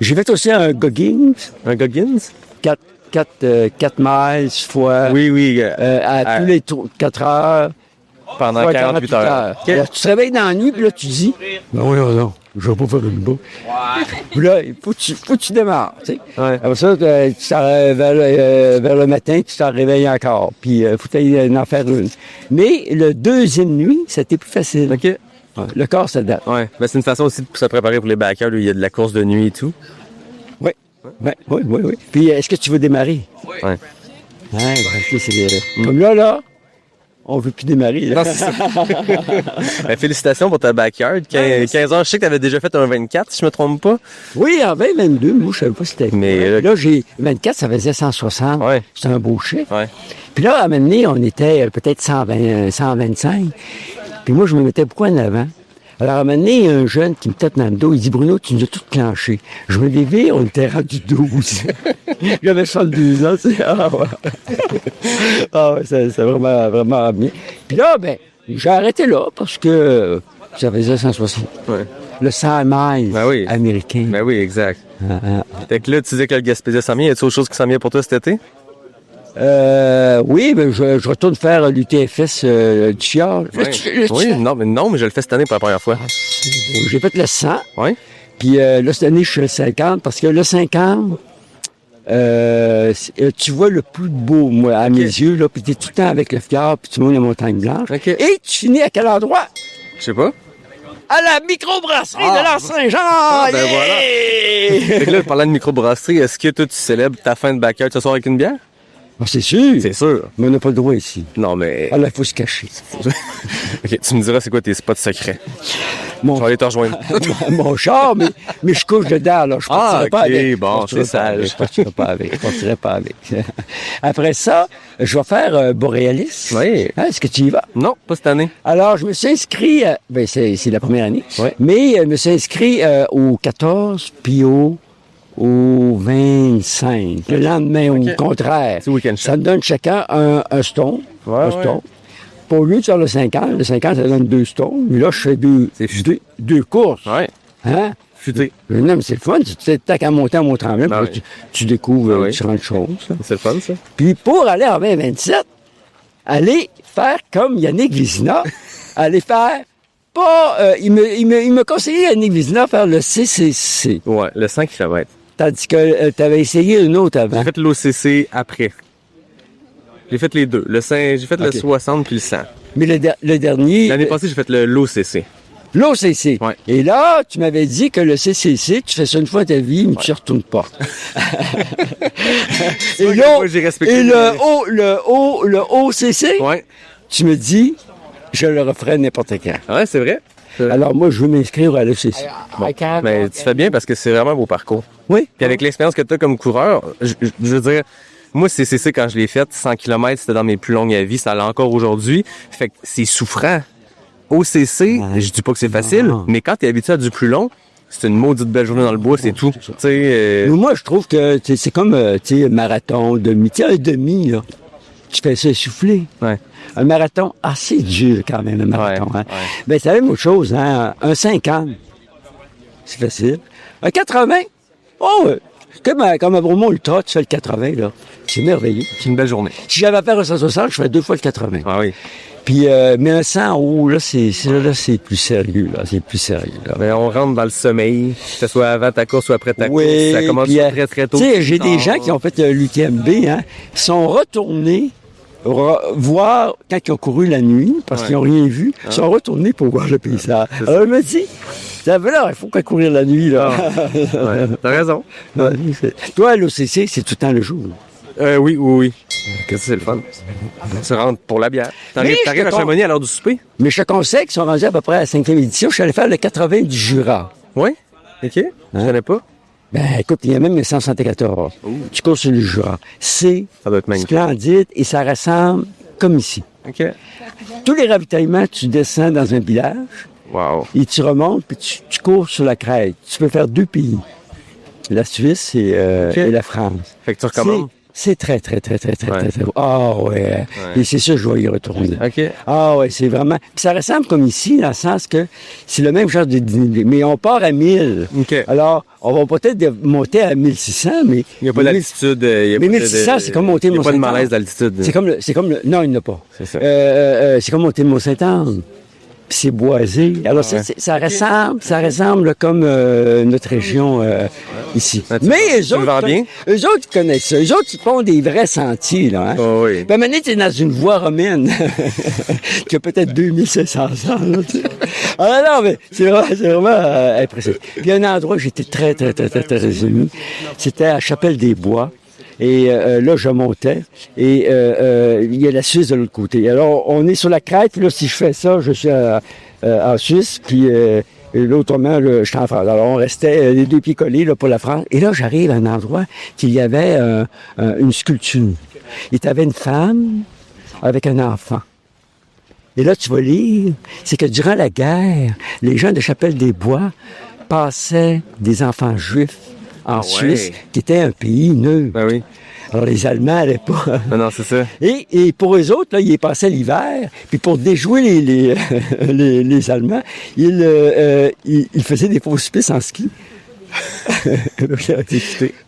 J'ai fait aussi un Goggins. Un Goggins? 4 miles fois. Oui. À tous les 4 heures. Pendant fois 48 heures. Okay. Alors, tu te réveilles dans la nuit, puis là, tu dis, ben oui, non, je vais pas faire une boucle. Puis là, il faut que tu démarres, tu sais. Ouais. Après ça, vers le matin, tu t'en réveilles encore. Puis, il faut en faire une. Mais le deuxième nuit, c'était plus facile. OK. Ouais, le corps s'adapte. Ouais. Ben, c'est une façon aussi de se préparer pour les backyards où il y a de la course de nuit et tout. Oui. Oui. Puis, est-ce que tu veux démarrer? Ouais. Ouais, c'est comme là, on veut plus démarrer. Là. Non, c'est ça. Ben, félicitations pour ta backyard. 15 heures, je sais que tu avais déjà fait un 24, si je me trompe pas. Oui, en 22, moi, je savais pas si c'était. Mais là, j'ai 24, ça faisait 160. Ouais. C'était un beau chiffre. Ouais. Puis là, à un moment donné, on était peut-être 125. Puis moi, je me mettais beaucoup en avant. Alors, à un moment donné, il y a un jeune qui me tape dans le dos. Il dit, Bruno, tu nous as tout clenché. Je me levais, on était rendu 12. J'avais 72 ans, tu sais. Ah ouais, c'est vraiment, vraiment bien. Puis là, ben, j'ai arrêté là parce que ça faisait 160. Ouais. Le 100 miles américain. Ben oui, exact. Fait que là, tu disais que le Gaspésia s'en vient. Y a-t-il autre chose qui s'en vient pour toi cet été? Oui, ben je retourne faire l'UTFS du Chiard. Ouais. Oui, mais je le fais cette année pour la première fois. J'ai fait le 100. Oui. Puis là, cette année, je suis le 50 parce que le 50, tu vois le plus beau, moi, à mes yeux, là, puis t'es tout le temps avec le fjord, puis tu montes la montagne blanche. Okay. Et tu finis à quel endroit? Je sais pas. À la microbrasserie de l'Anse-Saint-Jean! Ben voilà! Fait que là, parlant de microbrasserie, est-ce que toi, tu célèbres ta fin de backyard ce soir avec une bière? Ah, c'est sûr. C'est sûr. Mais on n'a pas le droit ici. Non, mais... Ah là, il faut se cacher. OK, tu me diras c'est quoi tes spots secrets. Je vais aller te rejoindre. Mon char, mais je couche dedans, là. Je partirai pas avec. Bon, c'est sage. Je partirai pas avec. Après ça, je vais faire Borealis. Oui. Hein, est-ce que tu y vas? Non, pas cette année. Alors, je me suis inscrit, c'est la première année, mais je me suis inscrit au 14 puis au 25. Le lendemain, au contraire. C'est week-end. Ça me donne chacun un stone. Un stone. Pour lui, tu as le 50. Le 50, ça donne 2 stones. Mais là, je fais deux courses. Ouais. Hein? Futé. Non, mais c'est le fun. Tu sais, t'as qu'à monter en Mont-Tremblant, tu découvres différentes choses. C'est le fun, ça. Puis pour aller en 2027, aller faire comme Yannick Vézina, aller faire pas... il me conseillait, Yannick Vézina, faire le CCC. Ouais, le 5 km. Tandis que tu avais essayé une autre avant. J'ai fait l'OCC après. J'ai fait les deux. J'ai fait le 60 puis le 100. Mais le dernier... L'année passée, j'ai fait l'OCC. L'OCC. Ouais. Et là, tu m'avais dit que le CCC, tu fais ça une fois de ta vie, mais tu ne retournes pas. Et là, j'ai respecté le OCC, tu me dis, je le referais n'importe quand. Ouais, c'est vrai. Alors moi, je veux m'inscrire à l'FCC. Bon, mais tu fais bien parce que c'est vraiment un beau parcours. Oui. Puis avec l'expérience que tu as comme coureur, je veux dire, moi, CCC, quand je l'ai fait, 100 km, c'était dans mes plus longues à vie, ça l'est encore aujourd'hui. Fait que c'est souffrant. OCC, je dis pas que c'est facile, mais quand tu es habitué à du plus long, c'est une maudite belle journée dans le bois, c'est tout. Moi, je trouve que c'est comme marathon, demi. Tu sais, un demi, là, tu fais ça essouffler. Ouais. Un marathon, c'est dur quand même, un marathon. Ouais, hein. Ben, c'est la même chose, hein. Un 50, c'est facile. Un 80, comme à Bromont Ultra, tu fais le 80, là. C'est merveilleux. C'est une belle journée. Si j'avais à faire un 160, je ferais 2 fois le 80. Ah oui. Puis, mais un 100, là, c'est plus sérieux, là. C'est plus sérieux, là. Ben, on rentre dans le sommeil, que ce soit avant ta course ou après ta course. Ça commence puis, très, très tôt. Tu sais, j'ai des gens qui ont fait l'UTMB, hein, qui sont retournés voir quand ils ont couru la nuit, parce qu'ils n'ont rien vu, ils sont retournés pour voir le paysage. Alors, je me dis, ça veut là, il faut pas courir la nuit, là. T'as raison. Toi, à l'OCC, c'est tout le temps le jour. Oui. Qu'est-ce que c'est le fun? Tu rentres pour la bière. T'arrives à Chamonix à l'heure du souper? Mais je te conseille qu'ils sont rendus à peu près à la 5e édition. Je suis allé faire le 80 du Jura. Oui? OK. Je connais pas. Ben, écoute, il y a même le 174. Tu cours sur le Jura. C'est splendide et ça ressemble comme ici. OK. Tous les ravitaillements, tu descends dans un village. Wow. Et tu remontes, puis tu cours sur la crête. Tu peux faire 2 pays. La Suisse et la France. Fait que tu recommandes? C'est très beau. Ah ouais. Et c'est ça, je vais y retourner. OK. Ah ouais, c'est vraiment... Puis ça ressemble comme ici, dans le sens que c'est le même genre de dîner. Mais on part à 1000. OK. Alors, on va peut-être monter à 1600, mais... Il n'y a pas d'altitude. Mais 1600, c'est comme monter le Mont-Saint-Anne. Il n'y a pas de malaise d'altitude. C'est comme le... Non, il n'y en a pas. C'est ça. C'est comme monter le Mont-Saint-Anne. Puis c'est boisé. Alors, ça ressemble comme notre région ici. Mais eux autres, ils connaissent ça. Eux autres, ils font des vrais sentiers, là. Hein? Oh, oui. Puis à un moment donné, t'es dans une voie romaine qui a peut-être 2500 ans. Là, alors non, mais c'est vraiment impressionnant. Puis il y a un endroit où j'étais très ému. C'était à Chapelle-des-Bois. Et là, je montais et il y a la Suisse de l'autre côté. Alors, on est sur la crête, puis là, si je fais ça, je suis en Suisse, puis l'autrement, je suis en France. Alors, on restait les 2 pieds collés là, pour la France. Et là, j'arrive à un endroit qu'il y avait une sculpture. Il y avait une femme avec un enfant. Et là, tu vas lire, c'est que durant la guerre, les gens de Chapelle-des-Bois passaient des enfants juifs en Suisse, qui était un pays neutre. Ben oui. Alors, les Allemands n'allaient pas. Non, c'est ça. Et pour eux autres, là, ils passaient l'hiver, puis pour déjouer les Allemands, ils faisaient des fausses pistes en ski.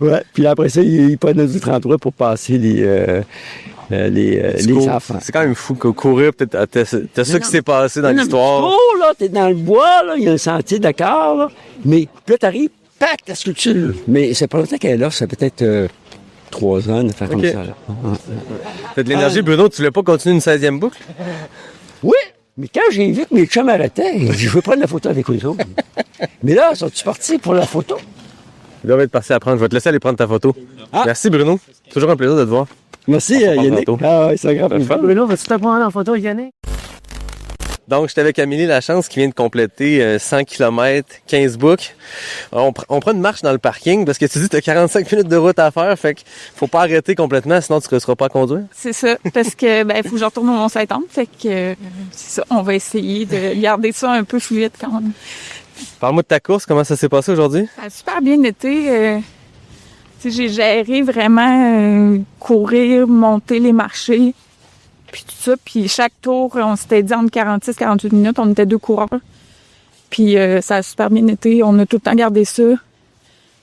Ouais. Puis après ça, ils prenaient d'autres endroits pour passer les enfants. C'est quand même fou que courir, peut-être, t'as ça qui s'est passé dans l'histoire. Oh, là, t'es dans le bois, là, il y a un sentier d'accord, là. Mais puis là, t'arrives, pack, la sculpture. Mais c'est pas longtemps qu'elle est là, ça peut-être 3 ans de faire comme ça. Là. T'as de l'énergie, Bruno, tu voulais pas continuer une 16e boucle? Oui, mais quand j'ai vu que mes chums arrêtaient, je veux prendre la photo avec eux autres. Mais là, sont-ils partis pour la photo? Ils doivent être partis à prendre. Je vais te laisser aller prendre ta photo. Merci, Bruno. Toujours un plaisir de te voir. Merci, Yannick. Ah ouais, c'est grave. Bruno, vas-tu te prendre en photo, Yannick? Donc, j'étais avec Amélie Lachance qui vient de compléter 100 km, 15 boucles. On prend une marche dans le parking parce que tu dis que tu as 45 minutes de route à faire, fait qu'il faut pas arrêter complètement, sinon tu ne seras pas à conduire. C'est ça, parce que faut que je retourne au Mont-Saint-Anne, fait que c'est ça, on va essayer de garder ça un peu fluide quand même. Parle-moi de ta course, comment ça s'est passé aujourd'hui? Ça a super bien été. J'ai géré vraiment courir, monter les marchés. Puis tout ça, puis chaque tour, on s'était dit entre 46 et 48 minutes, on était 2 coureurs. Puis ça a super bien été, on a tout le temps gardé ça.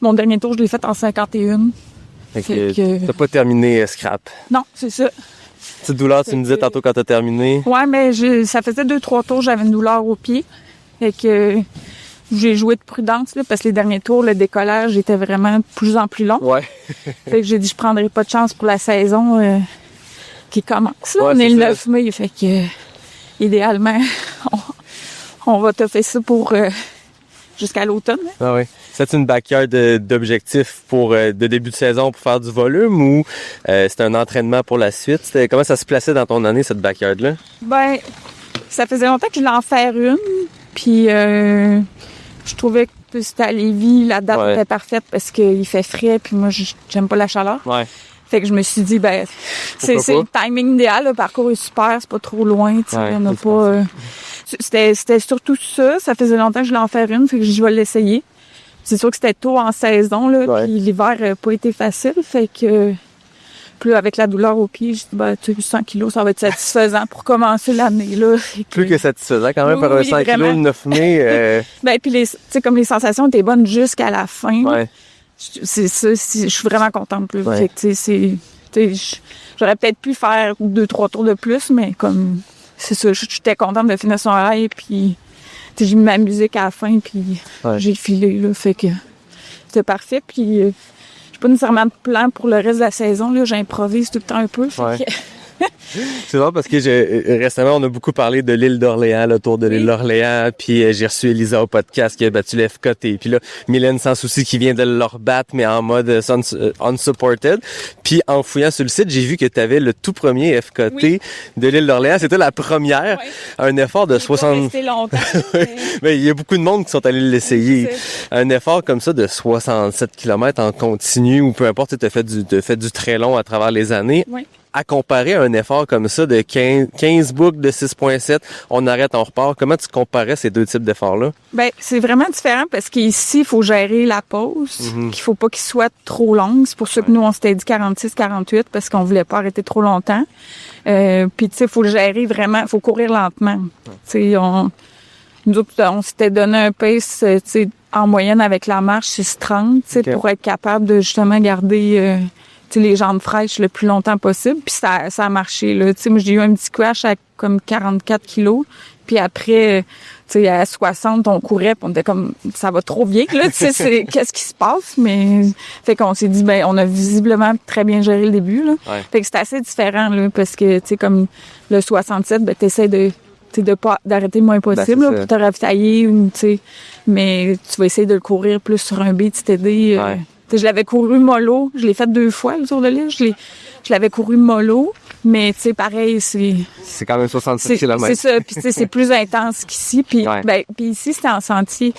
Mon dernier tour, je l'ai fait en 51. Fait que t'as pas terminé scrap? Non, c'est ça. Petite douleur, tu me disais tantôt quand t'as terminé? Ouais, mais ça faisait 2-3 tours, j'avais une douleur au pied. Fait que j'ai joué de prudence, là, parce que les derniers tours, le décollage était vraiment de plus en plus long. Ouais. Fait que j'ai dit, je prendrai pas de chance pour la saison qui commence. Là. Ouais, on est le 9 mai, fait que idéalement, on va toffer ça pour jusqu'à l'automne. Hein. Ah oui. C'est une backyard d'objectifs pour de début de saison pour faire du volume ou c'est un entraînement pour la suite? Comment ça se plaçait dans ton année, cette backyard-là? ça faisait longtemps que je voulais en faire une. Puis je trouvais que c'était à Lévis, la date était parfaite parce qu'il fait frais. Puis moi, j'aime pas la chaleur. Ouais. Fait que je me suis dit, c'est le timing idéal. Le parcours est super, c'est pas trop loin. Tu sais, on n'a pas... C'était surtout ça. Ça faisait longtemps que je voulais en faire une. Fait que je vais l'essayer. C'est sûr que c'était tôt en saison, là. Puis l'hiver n'a pas été facile. Fait que... Puis là, avec la douleur au pied, j'ai dit, 100 kilos, ça va être satisfaisant pour commencer l'année, là. Plus que satisfaisant, quand même, par un 100 kilos le 9 mai. Puis tu sais, comme les sensations étaient bonnes jusqu'à la fin. Ouais. C'est ça, je suis vraiment contente, là. Fait que, tu sais, j'aurais peut-être pu faire 2-3 tours de plus, mais comme, c'est ça, j'étais contente de finir son rail, puis, tu sais, j'ai mis ma musique à la fin, puis j'ai filé, là. Fait que c'était parfait, puis... j'ai pas nécessairement de plan pour le reste de la saison. Là, j'improvise tout le temps un peu. C'est drôle parce que récemment, on a beaucoup parlé de l'île d'Orléans, le tour de l'île d'Orléans, puis j'ai reçu Elisa au podcast qui a battu le FKT, puis là, Mylène Sans Souci qui vient de leur battre, mais en mode unsupported. Puis en fouillant sur le site, j'ai vu que tu avais le tout premier FKT de l'île d'Orléans. C'était la première, un effort de 60... longtemps. Mais il y a beaucoup de monde qui sont allés l'essayer. Un effort comme ça de 67 km en continu, ou peu importe, tu as fait du très long à travers les années. Oui. À comparer à un effort comme ça de 15 boucles de 6.7, on arrête, on repart. Comment tu comparais ces deux types d'efforts-là? Ben, c'est vraiment différent parce qu'ici, il faut gérer la pause, qu'il faut pas qu'il soit trop longue. C'est pour ça que nous, on s'était dit 46-48 parce qu'on voulait pas arrêter trop longtemps. Puis, tu sais, il faut le gérer vraiment, il faut courir lentement. Tu sais, nous autres, on s'était donné un pace, tu sais, en moyenne avec la marche, 6:30, tu sais, pour être capable de justement garder... les jambes fraîches le plus longtemps possible. Puis ça a marché, là. Tu sais, moi, j'ai eu un petit crash à comme 44 kilos. Puis après, tu sais, à 60, on courait, puis on était comme, ça va trop vite, là. Tu sais, qu'est-ce qui se passe? Mais, fait qu'on s'est dit, on a visiblement très bien géré le début, là. Ouais. Fait que c'est assez différent, là, parce que, tu sais, comme le 67, t'essaies d'arrêter le moins possible, là, pour te ravitailler, tu sais. Mais tu vas essayer de le courir plus sur un beat, t'aider. Je l'avais couru mollo. Je l'ai fait 2 fois, le tour de l'île. Je l'avais couru mollo. Mais, tu sais, pareil, c'est quand même 67 km. C'est ça. Puis, tu sais, c'est plus intense qu'ici. Puis, puis ici, c'était en sentier.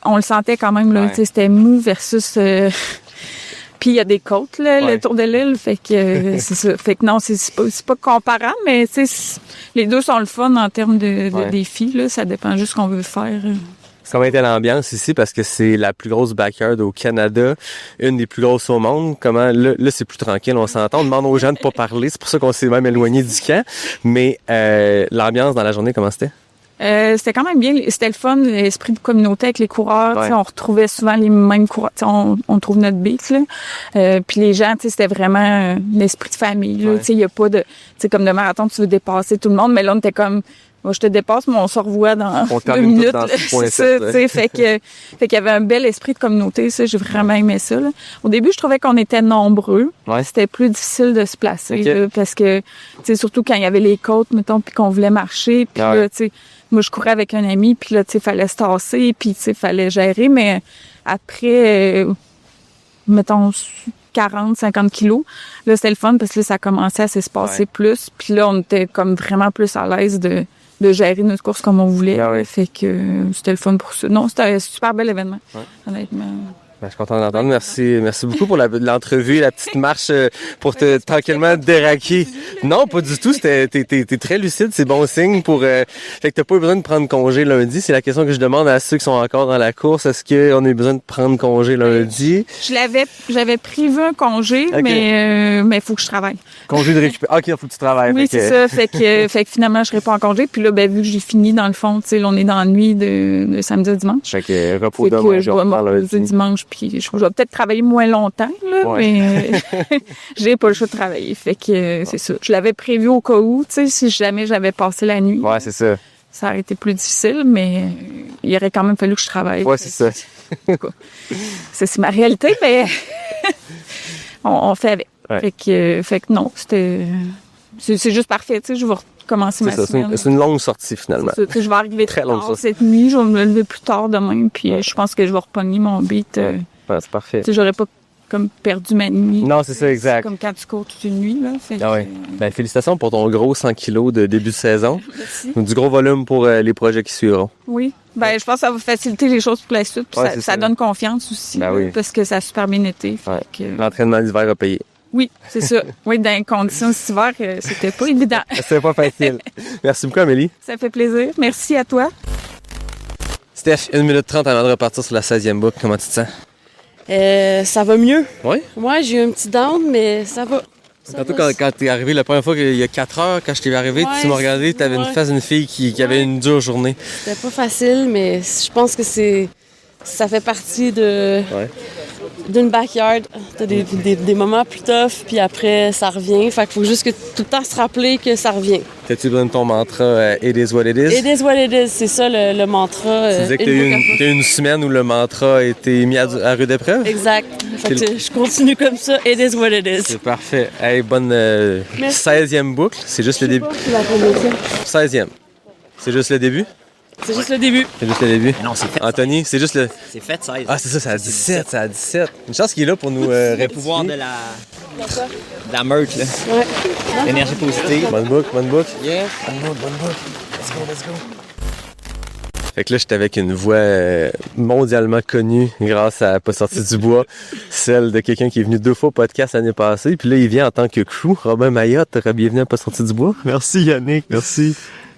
On le sentait quand même, là. Tu sais, c'était mou versus... Puis, il y a des côtes, là, le tour de l'île. Fait que, c'est ça. Fait que non, c'est pas comparable, mais, tu sais, les deux sont le fun en termes de défis, là. Ça dépend juste ce qu'on veut faire. Comment était l'ambiance ici? Parce que c'est la plus grosse backyard au Canada, une des plus grosses au monde. Comment là c'est plus tranquille, on s'entend. On demande aux gens de pas parler, c'est pour ça qu'on s'est même éloigné du camp. Mais l'ambiance dans la journée, comment c'était? C'était quand même bien. C'était le fun, l'esprit de communauté avec les coureurs. On retrouvait souvent les mêmes coureurs. On trouve notre beat, là. Puis les gens, c'était vraiment l'esprit de famille. Là. Il n'y a pas de... comme de marathon, tu veux dépasser tout le monde. Mais là, on était comme... Moi, je te dépasse, mais on se revoit dans 2 minutes. C'est ça, tu sais. Fait qu'il y avait un bel esprit de communauté, ça. J'ai vraiment aimé ça, là. Au début, je trouvais qu'on était nombreux. C'était plus difficile de se placer, là, parce que, tu sais, surtout quand il y avait les côtes, mettons, puis qu'on voulait marcher. Puis là, tu sais, moi, je courais avec un ami, puis là, tu sais, fallait se tasser, puis tu sais, fallait gérer. Mais après, mettons, 40-50 kilos, là, c'était le fun parce que là, ça commençait à s'espacer plus. Puis là, on était comme vraiment plus à l'aise de gérer notre course comme on voulait. Fait que c'était le fun pour ça. Non, c'était un super bel événement, honnêtement. Je suis content d'entendre. Merci beaucoup pour l'entrevue, la petite marche pour te tranquillement déraquer. Non, pas du tout. T'es très lucide, c'est bon signe pour. Fait que t'as pas eu besoin de prendre congé lundi. C'est la question que je demande à ceux qui sont encore dans la course. Est-ce qu'on a eu besoin de prendre congé lundi? J'avais prévu un congé, mais il faut que je travaille. Congé de récupération. Ok, il faut que tu travailles. Oui, c'est ça. Fait que finalement, je serai pas en congé. Puis là, vu que j'ai fini dans le fond, tu sais, on est dans la nuit de samedi à dimanche. Fait que repos demain. Je vais me reposer dimanche. Puis je vais peut-être travailler moins longtemps, là, mais j'ai pas le choix de travailler. Fait que c'est ça. Je l'avais prévu au cas où, tu sais, si jamais j'avais passé la nuit. Ouais, c'est ça. Ça aurait été plus difficile, mais il aurait quand même fallu que je travaille. Ouais, c'est ça. C'est ma réalité, mais on fait avec. Fait que non, c'est juste parfait, tu sais, je vais recommencer ma semaine. C'est une longue sortie, finalement. C'est ça, je vais arriver très tard cette nuit, je vais me lever plus tard demain, puis je pense que je vais repogner mon beat. C'est parfait. J'aurais pas comme perdu ma nuit. Non, c'est ça, exact. Comme quand tu cours toute une nuit, là. Ah oui. Ben, félicitations pour ton gros 100 kilos de début de saison. Merci. Du gros volume pour les projets qui suivront. Oui. Ben, je pense que ça va faciliter les choses pour la suite. Puis Ouais, ça donne confiance aussi. Ben oui. Là, parce que ça a super bien été. Ouais. Que... L'entraînement d'hiver a payé. Oui, c'est ça. Oui, dans les conditions d'hiver, c'était pas évident. C'était pas facile. Merci beaucoup, Amélie. Ça fait plaisir. Merci à toi. Steph, 1 minute 30 avant de repartir sur la 16e boucle. Comment tu te sens? Ça va mieux. Oui? Moi, j'ai eu un petit down, mais ça va. Tantôt, quand t'es arrivé la première fois, il y a 4 heures, quand je t'ai arrivé, tu m'as regardé, t'avais une face d'une fille qui avait une dure journée. C'était pas facile, mais je pense que ça fait partie d'une backyard. T'as des moments plus tough, puis après, ça revient. Fait qu'il faut juste que tout le temps se rappeler que ça revient. T'as-tu besoin de ton mantra « It is what it is ». It is what it is, c'est ça le mantra. Tu disais que t'as eu une semaine où le mantra a été mis à rude épreuve? Exact. Fait que je continue comme ça. It is what it is. C'est parfait. Hey, bonne 16e boucle. C'est juste le début. 16e. C'est juste le début? C'est juste le début. C'est juste le début. Non, c'est fait. Anthony, c'est juste le... C'est fait 16. Ah, c'est ça, c'est à 17, c'est à 17. Une chance qu'il est là pour nous Le pouvoir de la meute, là. Ouais. L'énergie positive. Bonne boucle, bonne boucle. Yeah. Bonne boucle, bonne boucle. Let's go, let's go. Fait que là, j'étais avec une voix mondialement connue grâce à Pas sorti du bois, celle de quelqu'un qui est venu 2 fois au podcast l'année passée. Puis là, il vient en tant que crew. Robin Mayotte, bienvenue à Pas sorti du bois. Merci Yannick, merci.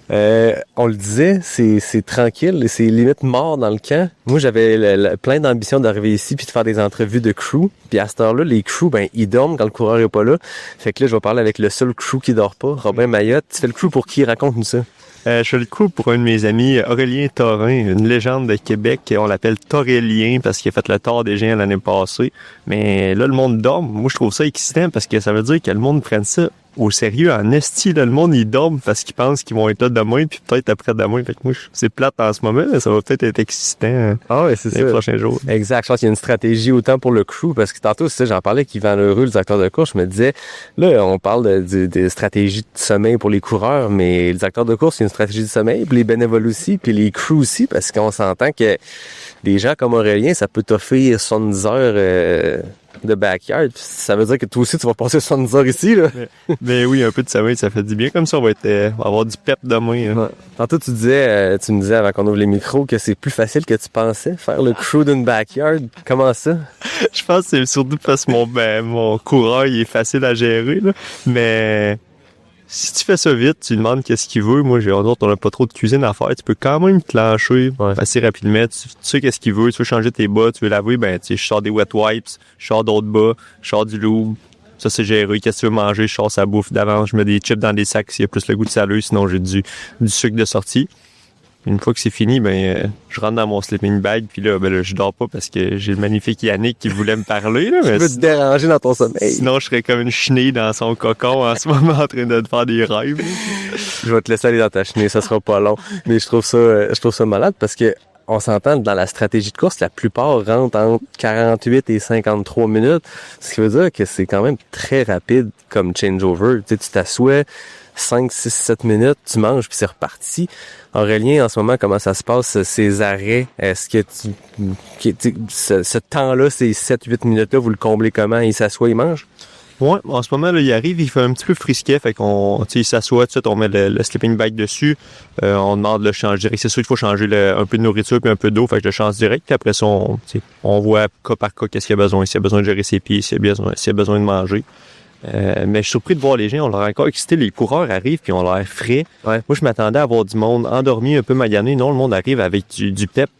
On le disait, c'est tranquille, c'est limite mort dans le camp. Moi, j'avais plein d'ambition d'arriver ici puis de faire des entrevues de crew. Puis à cette heure-là, les crews, ben ils dorment quand le coureur est pas là. Fait que là, je vais parler avec le seul crew qui dort pas, Robin Mayotte. Tu fais le crew pour qui? Raconte-nous ça. Je fais le crew pour un de mes amis, Aurélien Taurin, une légende de Québec. On l'appelle Taurélien parce qu'il a fait le Tour des Géants l'année passée. Mais là, le monde dort. Moi, je trouve ça excitant parce que ça veut dire que le monde prenne ça au sérieux, en esti, là, le monde, ils dorment parce qu'ils pensent qu'ils vont être là demain, puis peut-être après-demain. Fait que moi, c'est plate en ce moment, mais ça va peut-être être excitant les prochains jours. Exact. Je pense qu'il y a une stratégie autant pour le crew, parce que tantôt, c'est ça, j'en parlais avec Yvan Lheureux, le directeur de course, je me disais, là, on parle de stratégie de sommeil pour les coureurs, mais les acteurs de course, c'est une stratégie de sommeil, puis les bénévoles aussi, puis les crews aussi, parce qu'on s'entend que des gens comme Aurélien, ça peut t'offrir 70 heures de backyard. Ça veut dire que toi aussi, tu vas passer 70 heures ici, là. Mais oui, un peu de sommeil, ça fait du bien. Comme ça, on va avoir du pep demain. Ouais. Tantôt, tu me disais, avant qu'on ouvre les micros, que c'est plus facile que tu pensais, faire le crew d'une backyard. Comment ça? Je pense que c'est surtout parce que mon coureur, il est facile à gérer, là. Mais si tu fais ça vite, tu lui demandes qu'est-ce qu'il veut. Moi, on n'a pas trop de cuisine à faire. Tu peux quand même te lâcher assez rapidement. Tu sais qu'est-ce qu'il veut. Tu veux changer tes bas, tu veux laver, je sors des wet wipes, je sors d'autres bas, je sors du lube. Ça, c'est géré. Qu'est-ce que tu veux manger? Je sors sa bouffe d'avance. Je mets des chips dans des sacs s'il y a plus le goût de salé. Sinon, j'ai du sucre de sortie. Une fois que c'est fini, je rentre dans mon sleeping bag, puis là, je dors pas parce que j'ai le magnifique Yannick qui voulait me parler. Là, mais tu veux te déranger dans ton sommeil. Sinon, je serais comme une chenille dans son cocon en ce moment en train de faire des rêves. Je vais te laisser aller dans ta chenille, ça sera pas long. Mais je trouve ça malade parce que on s'entend dans la stratégie de course, la plupart rentrent entre 48 et 53 minutes. Ce qui veut dire que c'est quand même très rapide comme changeover. Tu t'assois 5, 6, 7 minutes, tu manges puis c'est reparti. Aurélien, en ce moment, comment ça se passe, ces arrêts? Est-ce que ce temps-là, ces 7, 8 minutes-là, vous le comblez comment? Il s'assoit, il mange? Ouais, en ce moment, là, il arrive, il fait un petit peu frisquet, fait qu'on, il s'assoit, tout de suite, on met le sleeping bag dessus, on demande le change direct. C'est sûr qu'il faut changer un peu de nourriture puis un peu d'eau, fait que je le change direct, puis après ça, on voit cas par cas qu'est-ce qu'il y a besoin, s'il y a besoin de gérer ses pieds, s'il y a besoin de manger. Mais je suis surpris de voir les gens, on leur a encore excité, les coureurs arrivent puis on l'air frais. Ouais. Moi, je m'attendais à voir du monde endormi, un peu magané. Non, le monde arrive avec du pep.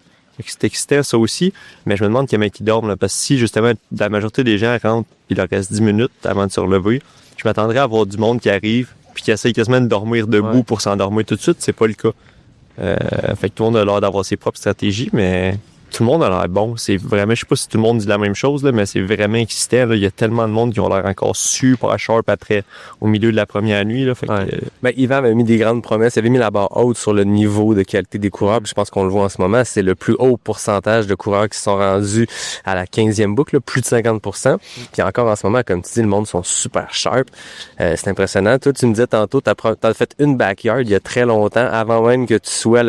C'est excitant, ça aussi. Mais je me demande comment ils dorment, là, parce que si, justement, la majorité des gens rentrent puis il leur reste 10 minutes avant de se relever, je m'attendrais à voir du monde qui arrive puis qui essaye quasiment de dormir debout pour s'endormir tout de suite. C'est pas le cas. Fait que tout le monde a l'air d'avoir ses propres stratégies, mais tout le monde a l'air bon. C'est vraiment, je sais pas si tout le monde dit la même chose, là, mais c'est vraiment excitant. Là. Il y a tellement de monde qui ont l'air encore super sharp après, au milieu de la première nuit. Là. Fait que, Yvan avait mis des grandes promesses. Il avait mis la barre haute sur le niveau de qualité des coureurs. Puis je pense qu'on le voit en ce moment. C'est le plus haut pourcentage de coureurs qui sont rendus à la 15e boucle, là, plus de 50%. Puis encore en ce moment, comme tu dis, le monde sont super sharp. C'est impressionnant. Toi, tu me disais tantôt, t'as fait une backyard il y a très longtemps, avant même que tu sois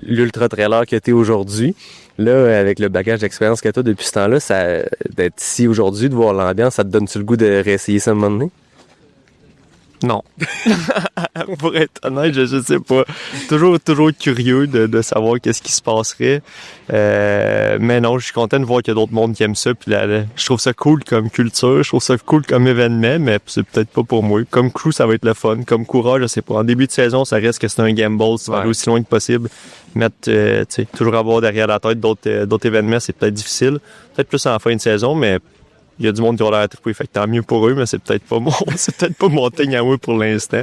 l'ultra-trailer que t'es aujourd'hui. Là, avec le bagage d'expérience que tu as depuis ce temps-là, d'être ici aujourd'hui, de voir l'ambiance, ça te donne-tu le goût de réessayer ça un moment donné? Non. Pour être honnête, je sais pas. Toujours curieux de savoir qu'est-ce qui se passerait. Mais non, je suis content de voir qu'il y a d'autres mondes qui aiment ça. Puis je trouve ça cool comme culture, je trouve ça cool comme événement, mais c'est peut-être pas pour moi. Comme crew, ça va être le fun. Comme coureur, je sais pas. En début de saison, ça reste que c'est un gamble. Tu vas aller aussi loin que possible. Mettre, toujours avoir derrière la tête d'autres événements, c'est peut-être difficile. Peut-être plus en fin de saison, mais il y a du monde qui va l'air triper, fait que tant mieux pour eux, mais c'est peut-être pas mon thing à moi pour l'instant.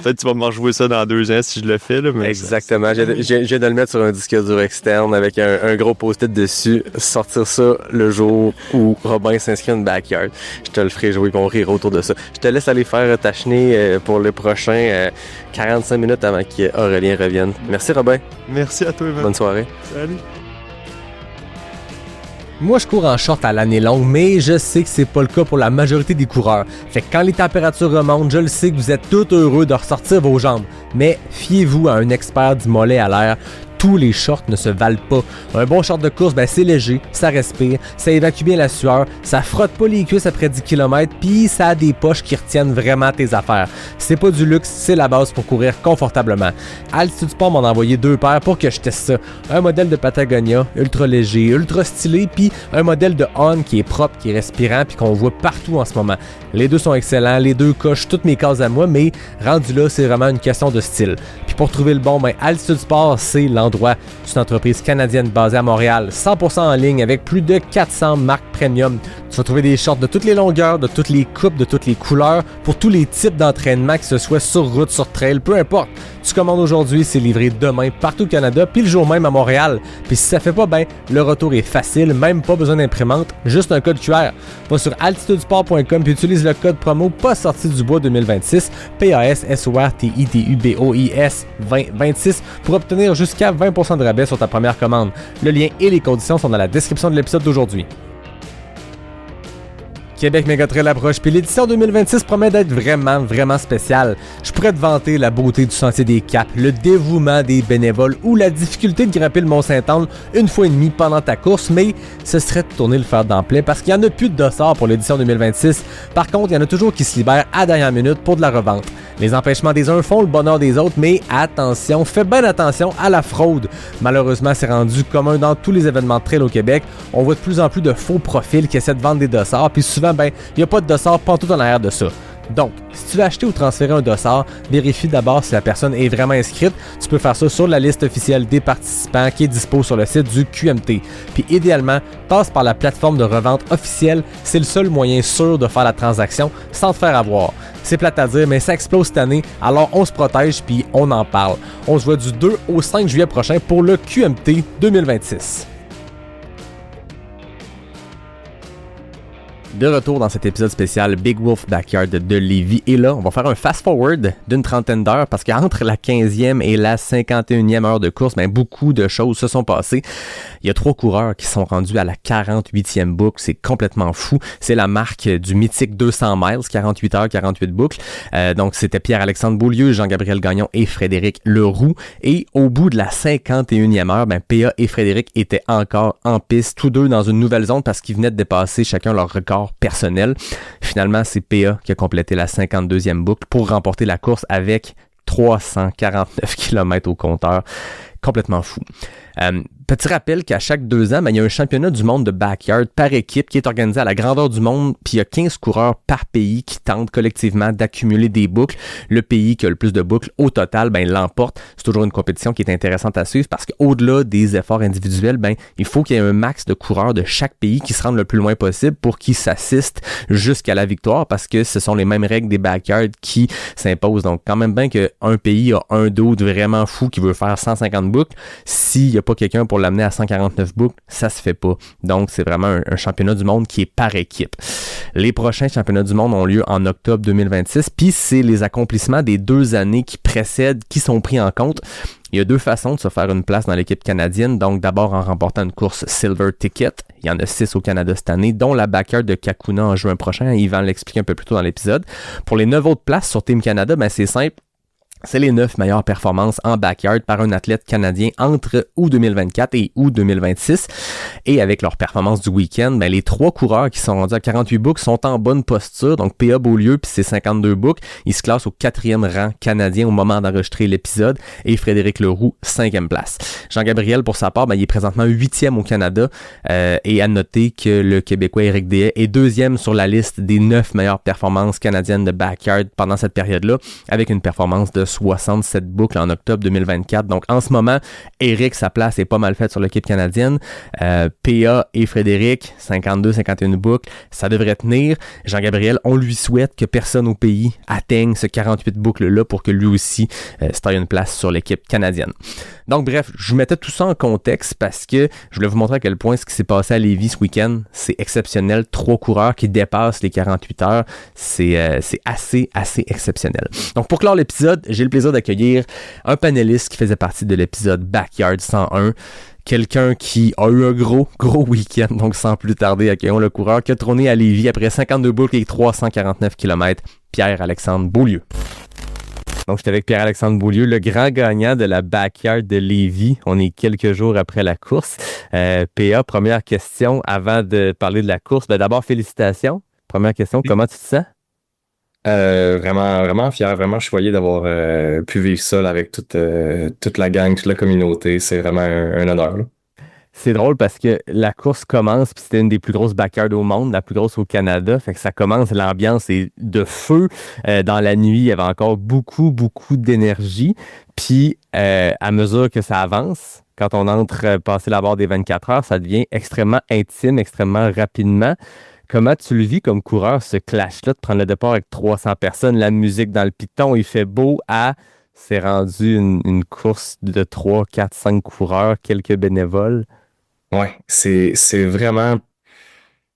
Peut-être que tu vas me rejouer ça dans 2 ans si je le fais, là, mais exactement. J'ai de le mettre sur un disque dur externe avec un gros post-it dessus. Sortir ça le jour où Robin s'inscrit en backyard. Je te le ferai jouer et on rira autour de ça. Je te laisse aller faire ta chenille pour le prochain 45 minutes avant qu'Aurélien revienne. Merci Robin. Merci à toi, Evan. Bonne soirée. Salut. Moi, je cours en short à l'année longue, mais je sais que c'est pas le cas pour la majorité des coureurs. Fait que quand les températures remontent, je le sais que vous êtes tout heureux de ressortir vos jambes. Mais fiez-vous à un expert du mollet à l'air. Tous les shorts ne se valent pas. Un bon short de course, c'est léger, ça respire, ça évacue bien la sueur, ça frotte pas les cuisses après 10 km, puis ça a des poches qui retiennent vraiment tes affaires. C'est pas du luxe, c'est la base pour courir confortablement. Altitude Sport m'en a envoyé 2 paires pour que je teste ça. Un modèle de Patagonia, ultra léger, ultra stylé, puis un modèle de On qui est propre, qui est respirant, puis qu'on voit partout en ce moment. Les deux sont excellents, les deux cochent toutes mes cases à moi, mais rendu là, c'est vraiment une question de style. Puis pour trouver le bon, Altitude Sport, c'est l'endroit. C'est une entreprise canadienne basée à Montréal, 100% en ligne avec plus de 400 marques premium. Tu vas trouver des shorts de toutes les longueurs, de toutes les coupes, de toutes les couleurs, pour tous les types d'entraînement, que ce soit sur route, sur trail, peu importe. Tu commandes aujourd'hui, c'est livré demain partout au Canada, puis le jour même à Montréal. Puis si ça fait pas bien, le retour est facile, même pas besoin d'imprimante, juste un code QR. Va sur altitudesport.com puis utilise le code promo pas sorti du bois 2026, PASSORTIDUBOIS 2026 pour obtenir jusqu'à 20% de rabais sur ta première commande. Le lien et les conditions sont dans la description de l'épisode d'aujourd'hui. Québec Mégatrail approche, puis l'édition 2026 promet d'être vraiment spéciale. Je pourrais te vanter la beauté du Sentier des Caps, le dévouement des bénévoles ou la difficulté de grimper le Mont-Saint-Anne une fois et demie pendant ta course, mais ce serait de tourner le fer d'emblée parce qu'il n'y en a plus de dossard pour l'édition 2026. Par contre, il y en a toujours qui se libèrent à dernière minute pour de la revente. Les empêchements des uns font le bonheur des autres, mais attention, fais bien attention à la fraude. Malheureusement, c'est rendu commun dans tous les événements de trail au Québec. On voit de plus en plus de faux profils qui essaient de vendre des dossards, puis souvent, il n'y a pas de dossard pantoute en arrière de ça. Donc, si tu veux acheter ou transférer un dossard, vérifie d'abord si la personne est vraiment inscrite. Tu peux faire ça sur la liste officielle des participants qui est dispo sur le site du QMT. Puis idéalement, passe par la plateforme de revente officielle. C'est le seul moyen sûr de faire la transaction sans te faire avoir. C'est plate à dire, mais ça explose cette année, alors on se protège puis on en parle. On se voit du 2 au 5 juillet prochain pour le QMT 2026. De retour dans cet épisode spécial Big Wolf Backyard de Lévis. Et là, on va faire un fast-forward d'une trentaine d'heures parce qu'entre la 15e et la 51e heure de course, beaucoup de choses se sont passées. Il y a 3 coureurs qui sont rendus à la 48e boucle. C'est complètement fou. C'est la marque du mythique 200 miles, 48 heures, 48 boucles. Donc, c'était Pierre-Alexandre Beaulieu, Jean-Gabriel Gagnon et Frédéric Leroux. Et au bout de la 51e heure, PA et Frédéric étaient encore en piste, tous deux dans une nouvelle zone parce qu'ils venaient de dépasser chacun leur record personnel. Finalement, c'est PA qui a complété la 52e boucle pour remporter la course avec 349 km au compteur. Complètement fou. Petit rappel qu'à chaque 2 ans, il y a un championnat du monde de backyard par équipe qui est organisé à la grandeur du monde, puis il y a 15 coureurs par pays qui tentent collectivement d'accumuler des boucles. Le pays qui a le plus de boucles au total, l'emporte. C'est toujours une compétition qui est intéressante à suivre parce qu'au-delà des efforts individuels, il faut qu'il y ait un max de coureurs de chaque pays qui se rendent le plus loin possible pour qu'ils s'assistent jusqu'à la victoire parce que ce sont les mêmes règles des backyards qui s'imposent. Donc quand même bien qu'un pays a un dude vraiment fou qui veut faire 150 boucles, s'il n'y a pas quelqu'un pour l'amener à 149 boucles, ça se fait pas. Donc, c'est vraiment un championnat du monde qui est par équipe. Les prochains championnats du monde ont lieu en octobre 2026, puis c'est les accomplissements des 2 années qui précèdent qui sont pris en compte. Il y a 2 façons de se faire une place dans l'équipe canadienne. Donc, d'abord en remportant une course Silver Ticket. Il y en a 6 au Canada cette année, dont la backyard de Kakuna en juin prochain. Yvan l'explique un peu plus tôt dans l'épisode. Pour les 9 autres places sur Team Canada, c'est simple. C'est les 9 meilleures performances en backyard par un athlète canadien entre août 2024 et août 2026. Et avec leur performance du week-end, ben les 3 coureurs qui sont rendus à 48 boucles sont en bonne posture. Donc P.A. Beaulieu puis ses 52 boucles, il se classe au 4e rang canadien au moment d'enregistrer l'épisode. Et Frédéric Leroux, 5e place. Jean-Gabriel, pour sa part, ben, il est présentement 8e au Canada. Et à noter que le Québécois Éric Deshaies est 2e sur la liste des 9 meilleures performances canadiennes de backyard pendant cette période-là, avec une performance de 67 boucles en octobre 2024. Donc, en ce moment, Éric, sa place est pas mal faite sur l'équipe canadienne. P.A. et Frédéric, 52-51 boucles, ça devrait tenir. Jean-Gabriel, on lui souhaite que personne au pays atteigne ce 48 boucles-là pour que lui aussi se taille une place sur l'équipe canadienne. Donc, bref, je mettais tout ça en contexte parce que je voulais vous montrer à quel point ce qui s'est passé à Lévis ce week-end, c'est exceptionnel. 3 coureurs qui dépassent les 48 heures, c'est assez exceptionnel. Donc, pour clore l'épisode, j'ai le plaisir d'accueillir un panéliste qui faisait partie de l'épisode Backyard 101. Quelqu'un qui a eu un gros week-end. Donc, sans plus tarder, accueillons le coureur qui a tourné à Lévis après 52 boucles et 349 km, Pierre-Alexandre Beaulieu. Donc, j'étais avec Pierre-Alexandre Beaulieu, le grand gagnant de la Backyard de Lévis. On est quelques jours après la course. PA, première question avant de parler de la course. Ben, d'abord, félicitations. Première question, comment tu te sens? Vraiment fier, vraiment choyé d'avoir pu vivre ça là, avec toute la gang, toute la communauté. C'est vraiment un honneur. Là. C'est drôle parce que la course commence, puis c'était une des plus grosses backyards au monde, la plus grosse au Canada. Fait que ça commence, l'ambiance est de feu. Dans la nuit, il y avait encore beaucoup d'énergie. Puis, à mesure que ça avance, quand on entre passer la barre des 24 heures, ça devient extrêmement intime, extrêmement rapidement. Comment tu le vis comme coureur, ce clash-là, de prendre le départ avec 300 personnes, la musique dans le piton, il fait beau c'est rendu une course de 3, 4, 5 coureurs, quelques bénévoles? Ouais, c'est vraiment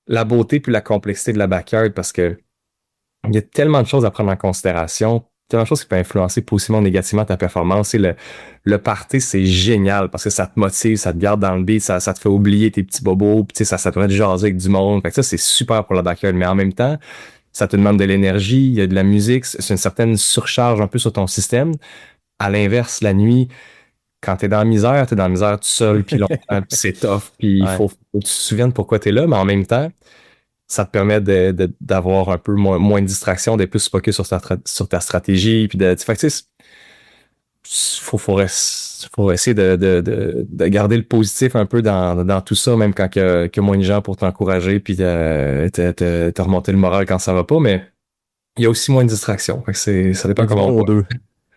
la beauté puis la complexité de la backyard parce que il y a tellement de choses à prendre en considération, tellement de choses qui peuvent influencer positivement ou négativement ta performance. Et le party, c'est génial parce que ça te motive, ça te garde dans le beat, ça te fait oublier tes petits bobos, puis ça te permet de jaser avec du monde. Fait que ça, c'est super pour la backyard. Mais en même temps, ça te demande de l'énergie, il y a de la musique, c'est une certaine surcharge un peu sur ton système. À l'inverse, la nuit, quand t'es dans la misère tout seul, puis longtemps, puis c'est tough, puis il faut que tu te souviennes pourquoi t'es là, mais en même temps, ça te permet d'avoir un peu moins de distraction, d'être plus focus sur ta stratégie, puis fait que tu sais, faut essayer de garder le positif un peu dans tout ça, même quand il y a moins de gens pour t'encourager, puis te remonter le moral quand ça va pas, mais il y a aussi moins de distraction, fait que ça dépend comment on voit.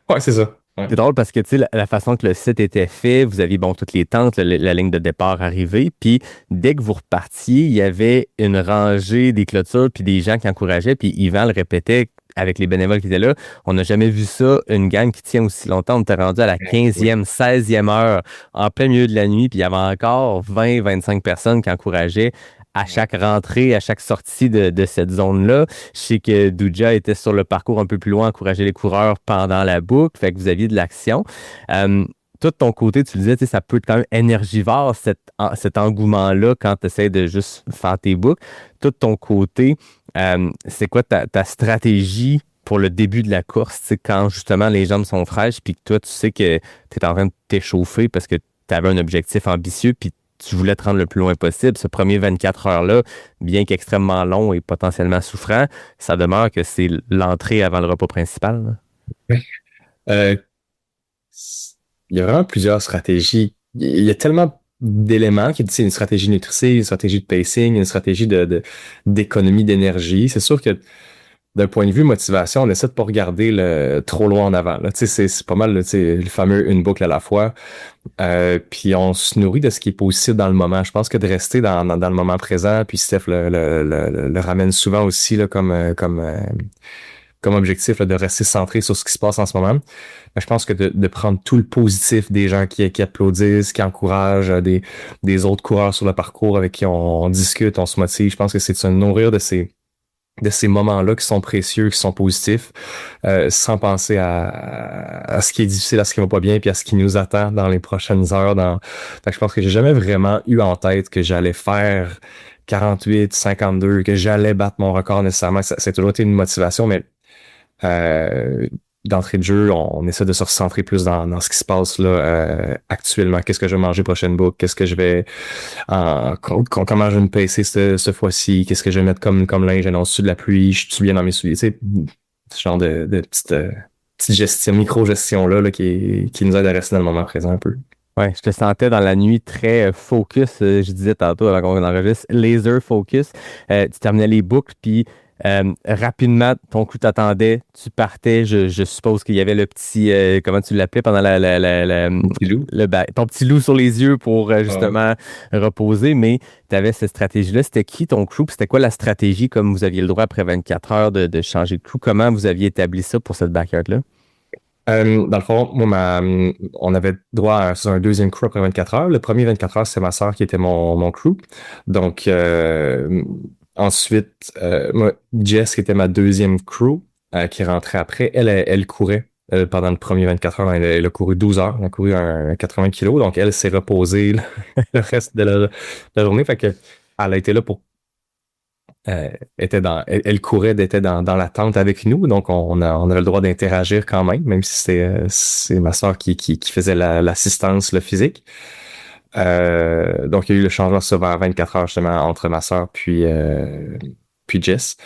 Ouais, c'est ça. Ouais. C'est drôle parce que tu sais, la façon que le site était fait, vous aviez toutes les tentes, la ligne de départ arrivée, puis dès que vous repartiez, il y avait une rangée des clôtures puis des gens qui encourageaient, puis Yvan le répétait avec les bénévoles qui étaient là. On n'a jamais vu ça, une gang qui tient aussi longtemps. On était rendu à la 15e, 16e heure, en plein milieu de la nuit, puis il y avait encore 20-25 personnes qui encourageaient à chaque rentrée, à chaque sortie de cette zone-là. Je sais que Douja était sur le parcours un peu plus loin, encourager les coureurs pendant la boucle, fait que vous aviez de l'action. Toi, de ton côté, tu disais, ça peut être quand même énergivore, cet engouement-là, quand tu essaies de juste faire tes boucles. Toi, de ton côté, c'est quoi ta stratégie pour le début de la course, quand justement les jambes sont fraîches, puis que toi, tu sais que tu es en train de t'échauffer parce que tu avais un objectif ambitieux, puis tu voulais te rendre le plus loin possible. Ce premier 24 heures-là, bien qu'extrêmement long et potentiellement souffrant, ça demeure que c'est l'entrée avant le repas principal. Oui. Il y a vraiment plusieurs stratégies. Il y a tellement d'éléments qui disent une stratégie nutritive, une stratégie de pacing, une stratégie d'économie d'énergie. C'est sûr que d'un point de vue motivation, on essaie de pas regarder trop loin en avant. Là. C'est pas mal le fameux une boucle à la fois. Puis on se nourrit de ce qui est possible dans le moment. Je pense que de rester dans le moment présent, puis Steph le ramène souvent aussi là, comme objectif là, de rester centré sur ce qui se passe en ce moment. Je pense que de prendre tout le positif des gens qui applaudissent, qui encouragent, des autres coureurs sur le parcours avec qui on discute, on se motive. Je pense que c'est de se nourrir de ces moments-là qui sont précieux, qui sont positifs, sans penser à ce qui est difficile, à ce qui va pas bien, puis à ce qui nous attend dans les prochaines heures. Fait que je pense que j'ai jamais vraiment eu en tête que j'allais faire 48, 52, que j'allais battre mon record nécessairement. Ça a toujours été une motivation, mais d'entrée de jeu, on essaie de se recentrer plus dans ce qui se passe là actuellement. Qu'est-ce que je vais manger prochaine book? Qu'est-ce que je vais comment je vais me pacer cette fois-ci? Qu'est-ce que je vais mettre comme linge? Annonce-tu de la pluie? Je suis bien dans mes souliers? Tu sais, ce genre de petite gestion, micro-gestion là qui nous aide à rester dans le moment présent un peu. Ouais, je te sentais dans la nuit très focus, je disais tantôt avant qu'on enregistre, laser focus. Tu terminais les boucles, puis rapidement, ton crew t'attendait, tu partais. Je suppose qu'il y avait le petit, comment tu l'appelais pendant ton petit loup sur les yeux pour justement reposer, mais tu avais cette stratégie-là. C'était qui ton crew? C'était quoi la stratégie, comme vous aviez le droit après 24 heures de changer de crew? Comment vous aviez établi ça pour cette backyard-là? Dans le fond, moi, on avait droit à un deuxième crew après 24 heures. Le premier 24 heures, c'est ma sœur qui était mon crew. Donc, ensuite, moi, Jess, qui était ma deuxième crew, qui rentrait après, elle courait pendant le premier 24 heures. Elle a couru 12 heures. Elle a couru un 80 kilos. Donc, elle s'est reposée le reste de la journée. Fait que elle a été là pour elle courait, était dans l'attente avec nous, donc on avait le droit d'interagir quand même si c'est ma soeur qui faisait l'assistance, le physique. Donc il y a eu le changement ça vers 24 heures justement entre ma soeur puis Jess.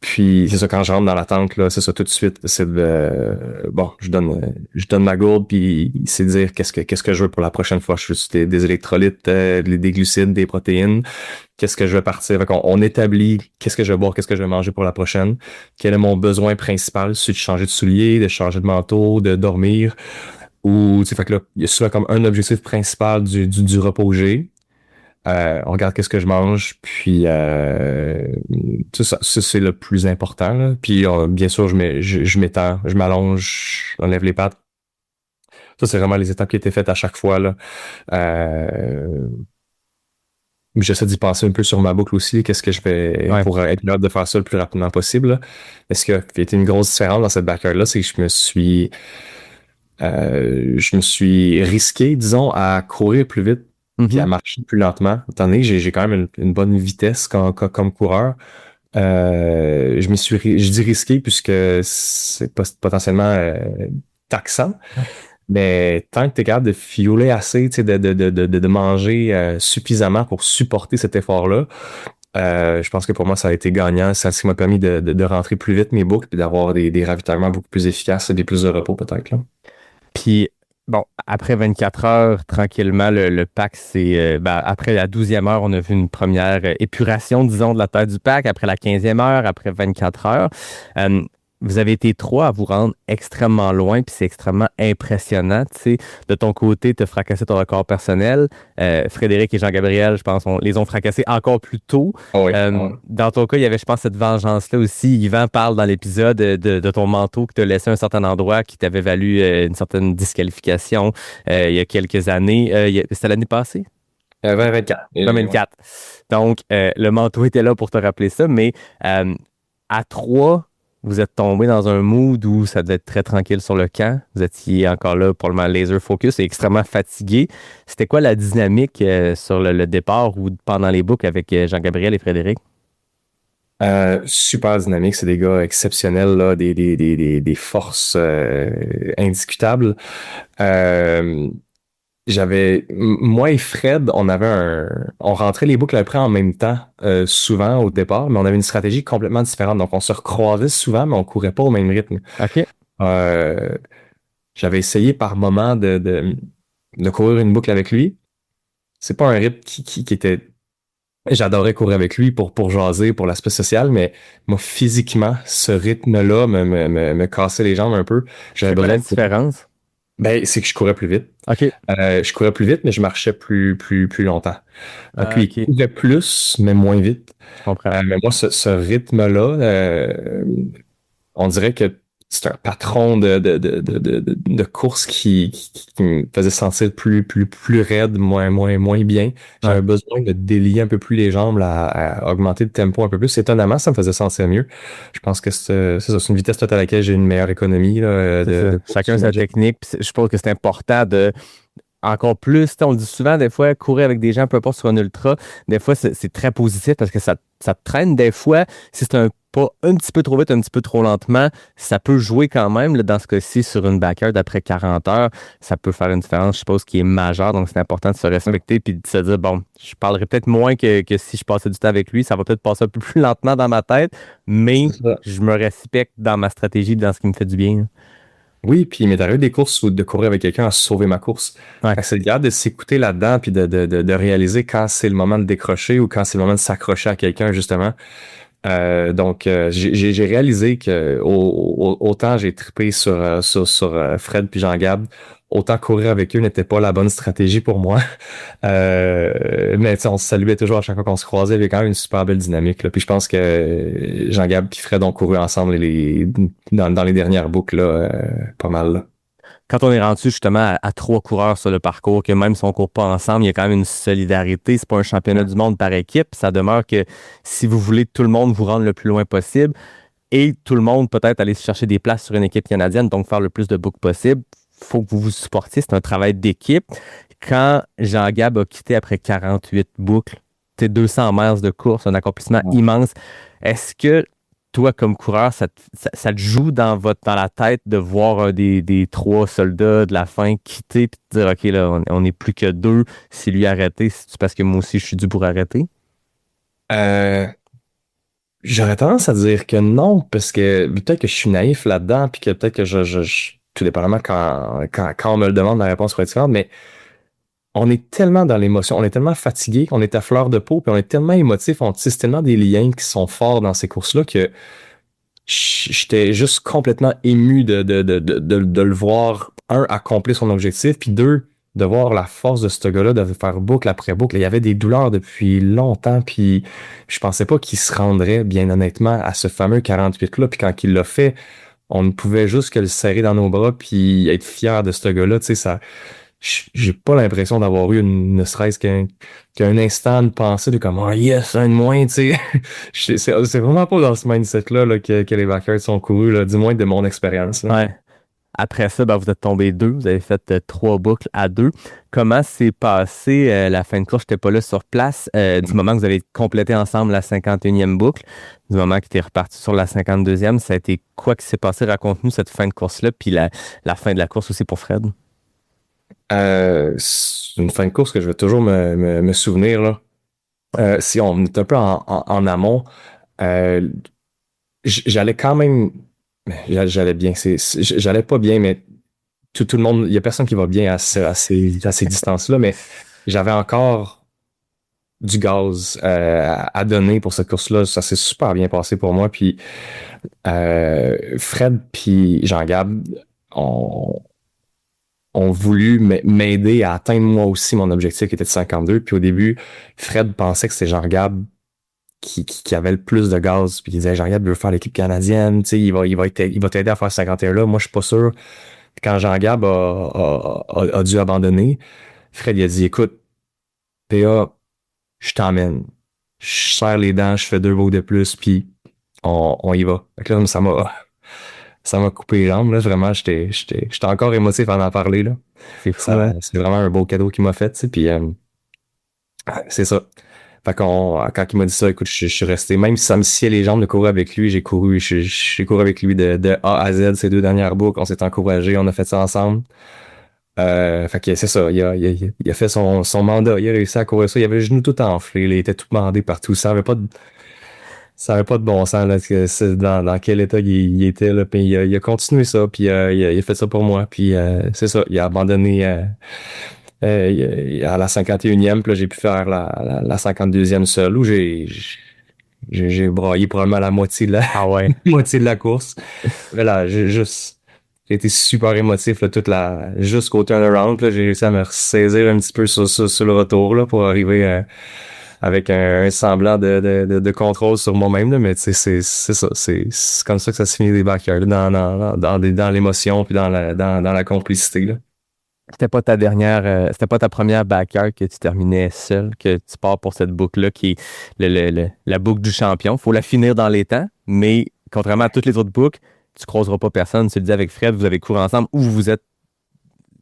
Puis c'est ça, quand je rentre dans la tente, là, c'est ça tout de suite, c'est je donne ma gourde, puis c'est de dire qu'est-ce que je veux pour la prochaine fois. Je veux des électrolytes, des glucides, des protéines. Qu'est-ce que je veux partir? Fait on établit qu'est-ce que je vais boire, qu'est-ce que je vais manger pour la prochaine. Quel est mon besoin principal? C'est de changer de souliers, de changer de manteau, de dormir. Ou fait que là, il y a souvent comme un objectif principal du repos G. On regarde qu'est-ce que je mange, puis ça c'est le plus important. Là. Puis bien sûr, je m'étends, je m'allonge, j'enlève les pattes. Ça, c'est vraiment les étapes qui étaient faites à chaque fois. Là. J'essaie d'y penser un peu sur ma boucle aussi. Qu'est-ce que je fais pour être capable de faire ça le plus rapidement possible. Là. Est-ce qu'il y a été une grosse différence dans cette backyard-là, c'est que je me suis risqué, disons, à courir plus vite puis à marcher plus lentement. Étant donné que j'ai quand même une bonne vitesse comme coureur. Je dis risqué puisque c'est potentiellement taxant. Mais tant que tu es capable de fioler assez, de manger suffisamment pour supporter cet effort-là, je pense que pour moi, ça a été gagnant. C'est ce qui m'a permis de rentrer plus vite mes boucles et d'avoir des ravitaillements beaucoup plus efficaces et des plus de repos peut-être. Là. Puis, bon, après 24 heures, tranquillement, le pack, c'est... après la 12e heure, on a vu une première épuration, disons, de la taille du pack. Après la 15e heure, après 24 heures, vous avez été 3 à vous rendre extrêmement loin, puis c'est extrêmement impressionnant. Tu sais, de ton côté, tu as fracassé ton record personnel. Frédéric et Jean-Gabriel, je pense, les ont fracassés encore plus tôt. Dans ton cas, il y avait, je pense, cette vengeance-là aussi. Yvan parle dans l'épisode de ton manteau que tu as laissé à un certain endroit qui t'avait valu une certaine disqualification il y a quelques années. C'était l'année passée? 2024. 2024. Donc, le manteau était là pour te rappeler ça, mais à 3... vous êtes tombé dans un mood où ça devait être très tranquille sur le camp. Vous étiez encore là pour le moment laser focus et extrêmement fatigué. C'était quoi la dynamique sur le départ ou pendant les boucles avec Jean-Gabriel et Frédéric? Super dynamique. C'est des gars exceptionnels, là, des forces indiscutables. Moi et Fred, on rentrait les boucles après en même temps, souvent au départ, mais on avait une stratégie complètement différente. Donc, on se recroisait souvent, mais on courait pas au même rythme. OK. J'avais essayé par moment de courir une boucle avec lui. C'est pas un rythme qui était... J'adorais courir avec lui pour jaser, pour l'aspect social, mais moi, physiquement, ce rythme-là me cassait les jambes un peu. J'avais besoin de différence. Ben, c'est que je courais plus vite. OK. Je courais plus vite, mais je marchais plus longtemps. Puis okay. Il courait plus, mais moins vite. Je comprends. Mais moi, ce rythme-là, on dirait que c'est un patron de course qui me faisait sentir plus raide, moins bien. J'avais besoin de délier un peu plus les jambes, à augmenter le tempo un peu plus. Étonnamment, ça me faisait sentir mieux. Je pense que c'est une vitesse totale à laquelle j'ai une meilleure économie. Là, chacun sa technique. Je pense que c'est important de... Encore plus, on le dit souvent, des fois, courir avec des gens, peu importe sur un ultra, des fois, c'est très positif parce que ça te traîne. Des fois, si c'est un pas un petit peu trop vite, un petit peu trop lentement, ça peut jouer quand même. Là, dans ce cas-ci, sur une backyard après 40 heures, ça peut faire une différence, je suppose, qui est majeure. Donc, c'est important de se respecter puis de se dire, bon, je parlerai peut-être moins que si je passais du temps avec lui. Ça va peut-être passer un peu plus lentement dans ma tête, mais je me respecte dans ma stratégie, dans ce qui me fait du bien. Oui, puis il m'est arrivé des courses où de courir avec quelqu'un à sauver ma course. C'est le gars de s'écouter là-dedans puis de réaliser quand c'est le moment de décrocher ou quand c'est le moment de s'accrocher à quelqu'un, justement. Donc, j'ai réalisé que autant j'ai trippé sur Fred puis Jean-Gab, autant courir avec eux n'était pas la bonne stratégie pour moi. Mais on se saluait toujours à chaque fois qu'on se croisait. Il y avait quand même une super belle dynamique. Là. Puis je pense que Jean-Gab et Fred ont couru ensemble dans les dernières boucles, là, pas mal. Là. Quand on est rendu justement à 3 coureurs sur le parcours, que même si on ne court pas ensemble, il y a quand même une solidarité. C'est pas un championnat du monde par équipe. Ça demeure que si vous voulez tout le monde vous rendre le plus loin possible et tout le monde peut-être aller chercher des places sur une équipe canadienne, donc faire le plus de boucles possible, faut que vous vous supportiez. C'est un travail d'équipe. Quand Jean-Gab a quitté après 48 boucles, 200 miles de course, un accomplissement immense, est-ce que toi, comme coureur, ça te joue dans la tête de voir des 3 soldats de la fin quitter et te dire, OK, là, on n'est plus que 2. Si lui a arrêté, c'est parce que moi aussi, je suis dû pour arrêter? J'aurais tendance à dire que non, parce que peut-être que je suis naïf là-dedans, puis que peut-être que je tout dépendamment quand on me le demande, la réponse pourrait être différente, mais on est tellement dans l'émotion, on est tellement fatigué, on est à fleur de peau, puis on est tellement émotif, on tisse tellement des liens qui sont forts dans ces courses-là que j'étais juste complètement ému de le voir, un, accomplir son objectif, puis deux, de voir la force de ce gars-là de faire boucle après boucle. Il y avait des douleurs depuis longtemps, puis je pensais pas qu'il se rendrait, bien honnêtement, à ce fameux 48-là, puis quand il l'a fait, on ne pouvait juste que le serrer dans nos bras puis être fier de ce gars-là, tu sais, ça... J'ai pas l'impression d'avoir eu ne serait-ce qu'un instant de pensée de comme oh yes, un de moins, tu sais. c'est vraiment pas dans ce mindset-là là, que les backers sont courus, là, du moins de mon expérience. Là. Ouais. Après ça, vous êtes tombés 2, vous avez fait 3 boucles à 2. Comment s'est passé la fin de course? J'étais pas là sur place. Du moment que vous avez complété ensemble la 51e boucle, du moment que tu es reparti sur la 52e, ça a été quoi qui s'est passé? Raconte-nous cette fin de course-là, puis la fin de la course aussi pour Fred. C'est une fin de course que je vais toujours me souvenir. Là. Si on est un peu en amont, j'allais quand même... J'allais bien. J'allais pas bien, mais tout le monde... Il y a personne qui va bien à ces distances-là, mais j'avais encore du gaz à donner pour cette course-là. Ça s'est super bien passé pour moi. Puis Fred puis Jean-Gab ont voulu m'aider à atteindre moi aussi mon objectif qui était de 52. Puis au début, Fred pensait que c'était Jean-Gab qui avait le plus de gaz. Puis il disait, Jean-Gab veut faire l'équipe canadienne, tu sais, il va t'aider à faire 51 là. Moi, je suis pas sûr. Quand Jean-Gab a dû abandonner, Fred il a dit, écoute, PA, je t'emmène. Je serre les dents, je fais 2 boucles de plus, puis on y va. Donc là, ça m'a coupé les jambes, là. Vraiment, j'étais encore émotif à en parler, là. C'est vraiment un beau cadeau qu'il m'a fait, tu sais. Puis, c'est ça. Fait quand il m'a dit ça, écoute, je suis resté, même si ça me sciait les jambes de courir avec lui, j'ai couru avec lui de A à Z ces 2 dernières boucles. On s'est encouragés, on a fait ça ensemble. Fait que c'est ça. Il a fait son mandat, il a réussi à courir ça. Il avait le genou tout enflé, il était tout bandé partout. Ça avait pas de bon sens là, dans quel état il était là. Puis il a continué ça, puis il a fait ça pour moi. Puis c'est ça, il a abandonné à la 51e, puis là j'ai pu faire la 52e seul où j'ai braillé probablement la moitié de moitié de la course. Mais là, j'ai été super émotif là, jusqu'au turnaround. Puis là, j'ai réussi à me ressaisir un petit peu sur le retour là, pour arriver avec un semblant de contrôle sur moi-même, là, mais c'est ça, c'est comme ça que ça se finit des backyards, dans l'émotion puis dans la complicité. Là. C'était pas ta première backyard que tu terminais seul, que tu pars pour cette boucle-là qui est la boucle du champion. Faut la finir dans les temps, mais contrairement à toutes les autres boucles, tu croiseras pas personne. Tu le dis avec Fred, vous avez couru ensemble ou vous êtes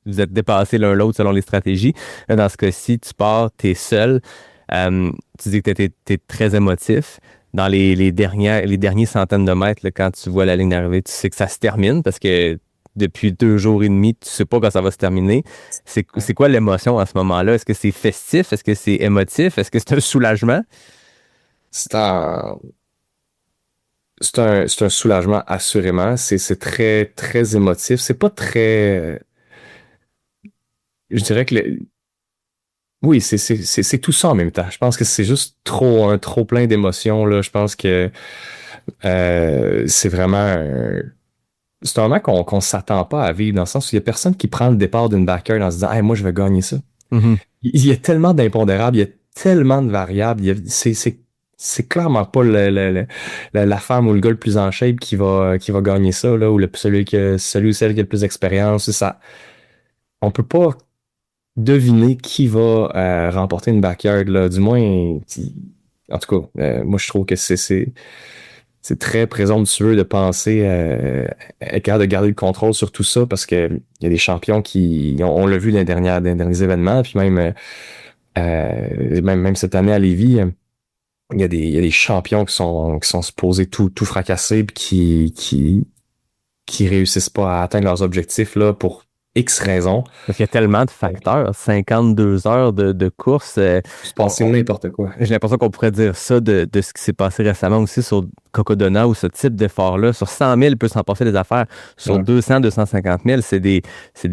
dépassés l'un l'autre selon les stratégies. Dans ce cas-ci, tu pars, t'es seul. Tu dis que t'es très émotif. dans les derniers centaines de mètres, là, quand tu vois la ligne d'arrivée, tu sais que ça se termine parce que depuis 2 jours et demi, tu sais pas quand ça va se terminer. C'est quoi l'émotion à ce moment-là? Est-ce que c'est festif? Est-ce que c'est émotif? Est-ce que c'est un soulagement? C'est un soulagement, assurément. C'est très, très émotif. C'est pas très... Je dirais que oui, c'est tout ça en même temps. Je pense que c'est juste trop plein d'émotions, là. Je pense que c'est vraiment c'est un moment qu'on s'attend pas à vivre, dans le sens où il y a personne qui prend le départ d'une backyard en se disant « Hey, moi, je vais gagner ça. Mm-hmm. » Il y a tellement d'impondérables, il y a tellement de variables. C'est clairement pas la femme ou le gars le plus en shape qui va gagner ça, là, ou celui ou celle qui a le plus d'expérience. Ça, on peut pas deviner qui va remporter une backyard, là. Du moins, en tout cas, moi, je trouve que c'est très présomptueux de penser être capable de garder le contrôle sur tout ça, parce que il y a des champions on l'a vu dans les derniers événements, puis même cette année à Lévis, il y a des champions qui sont supposés tout fracasser, puis qui réussissent pas à atteindre leurs objectifs là pour X raisons. Parce qu'il y a tellement de facteurs, 52 heures de course. C'est passé n'importe quoi. J'ai l'impression qu'on pourrait dire ça de ce qui s'est passé récemment aussi sur Cocodona, ou ce type d'effort-là. Sur 100 000, il peut s'en passer des affaires. Sur 200, 250 000, c'est des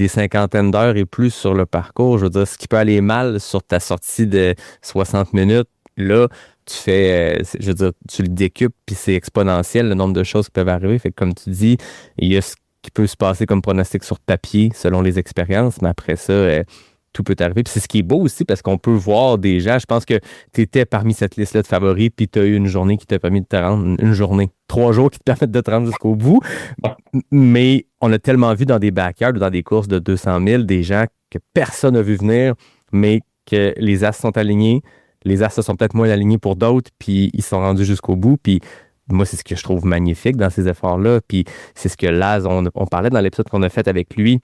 cinquantaines d'heures et plus sur le parcours. Je veux dire, ce qui peut aller mal sur ta sortie de 60 minutes, là, tu fais, je veux dire, tu le décupes, puis c'est exponentiel, le nombre de choses qui peuvent arriver. Fait que, comme tu dis, il y a ce qui peut se passer comme pronostic sur papier, selon les expériences, mais après ça, tout peut arriver. Puis c'est ce qui est beau aussi, parce qu'on peut voir des gens. Je pense que tu étais parmi cette liste-là de favoris, puis tu as eu une journée qui t'a permis de te rendre, 3 jours qui te permettent de te rendre jusqu'au bout. Mais on a tellement vu dans des backyards ou dans des courses de 200 000, des gens que personne n'a vu venir, mais que les as sont alignés. Les as sont peut-être moins alignés pour d'autres, puis ils sont rendus jusqu'au bout. Puis moi, c'est ce que je trouve magnifique dans ces efforts-là. Puis c'est ce que Laz, on parlait dans l'épisode qu'on a fait avec lui.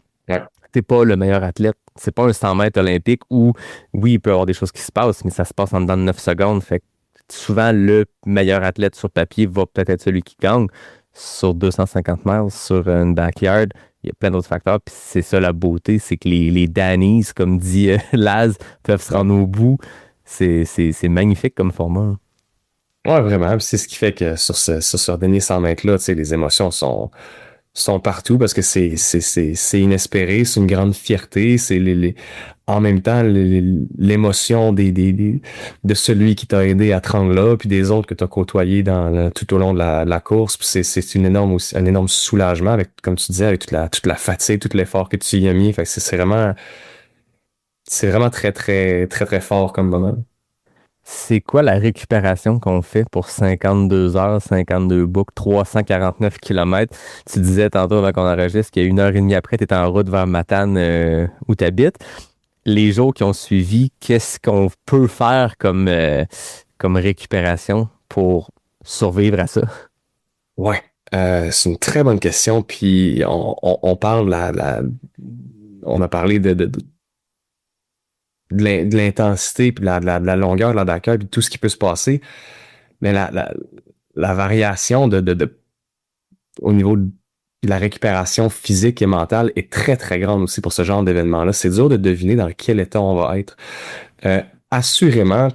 T'es pas le meilleur athlète. C'est pas un 100 mètres olympique où, oui, il peut y avoir des choses qui se passent, mais ça se passe en dedans de 9 secondes. Fait que souvent, le meilleur athlète sur papier va peut-être être celui qui gagne. Sur 250 miles, sur une backyard, il y a plein d'autres facteurs. Puis c'est ça la beauté, c'est que les Dannies, comme dit Laz, peuvent se rendre au bout. C'est magnifique comme format. Ouais, vraiment. C'est ce qui fait que sur ce dernier 100 mètres-là, tu sais, les émotions sont partout, parce que c'est inespéré, c'est une grande fierté, c'est en même temps l'émotion de celui qui t'a aidé à te rendre là, puis des autres que tu as côtoyés tout au long de la course. Puis c'est un énorme soulagement, avec, comme tu disais, avec toute la fatigue, tout l'effort que tu y as mis. Fait que c'est vraiment très, très, très, très fort comme moment. C'est quoi la récupération qu'on fait pour 52 heures, 52 boucles, 349 km? Tu disais tantôt avant qu'on enregistre qu'il y a 1h30 après, tu étais en route vers Matane où tu habites. Les jours qui ont suivi, qu'est-ce qu'on peut faire comme récupération pour survivre à ça? Ouais, c'est une très bonne question. Puis on parle on a parlé de l'intensité, puis de la longueur de la Dakar, puis tout ce qui peut se passer. Mais la variation au niveau de la récupération physique et mentale est très, très grande aussi pour ce genre d'événement-là. C'est dur de deviner dans quel état on va être. Assurément,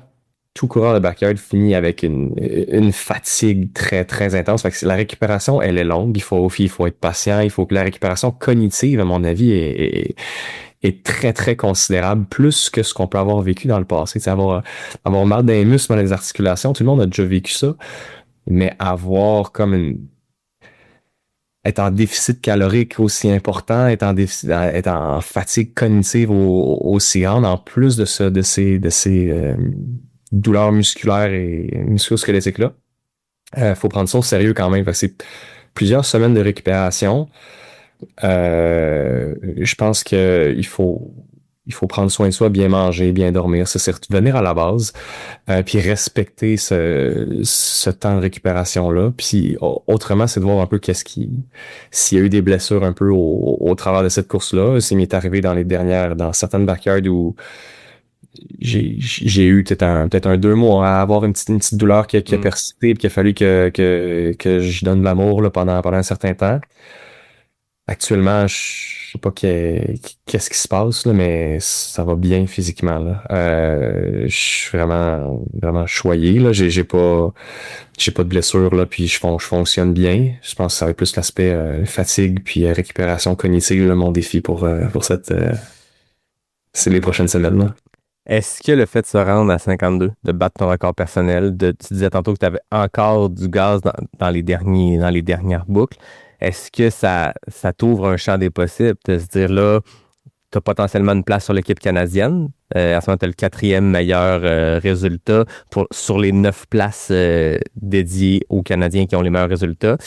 tout coureur de backyard finit avec une fatigue très, très intense. Fait que la récupération, elle est longue. Il faut être patient. Il faut que la récupération cognitive, à mon avis, est très, très considérable, plus que ce qu'on peut avoir vécu dans le passé. Avoir mal dans les muscles, mal dans les articulations, tout le monde a déjà vécu ça, mais avoir être en déficit calorique aussi important, être en fatigue cognitive aussi grande, en plus de ces douleurs musculaires et musculo-squelettiques-là. Faut prendre ça au sérieux quand même. Fait que c'est plusieurs semaines de récupération. Je pense qu'il faut prendre soin de soi, bien manger, bien dormir, c'est revenir à la base, puis respecter ce temps de récupération-là. Puis autrement, c'est de voir un peu s'il y a eu des blessures un peu au travers de cette course-là. S'il m'est arrivé dans certaines backyards où j'ai eu peut-être un 2 mois à avoir une petite douleur qui a persisté et qu'il a fallu que je donne de l'amour là, pendant un certain temps. Actuellement, je sais pas qu'est-ce qui se passe, là, mais ça va bien physiquement. Là. Je suis vraiment choyé. Là. J'ai pas de blessure, là, puis je fonctionne bien. Je pense que ça va être plus l'aspect fatigue puis récupération cognitive, là, mon défi pour c'est les prochaines semaines. Là. Est-ce que le fait de se rendre à 52, de battre ton record personnel, tu disais tantôt que tu avais encore du gaz dans les dernières boucles, est-ce que ça t'ouvre un champ des possibles de se dire là, tu as potentiellement une place sur l'équipe canadienne? À ce moment, tu as le 4e meilleur résultat sur les 9 places dédiées aux Canadiens qui ont les meilleurs résultats.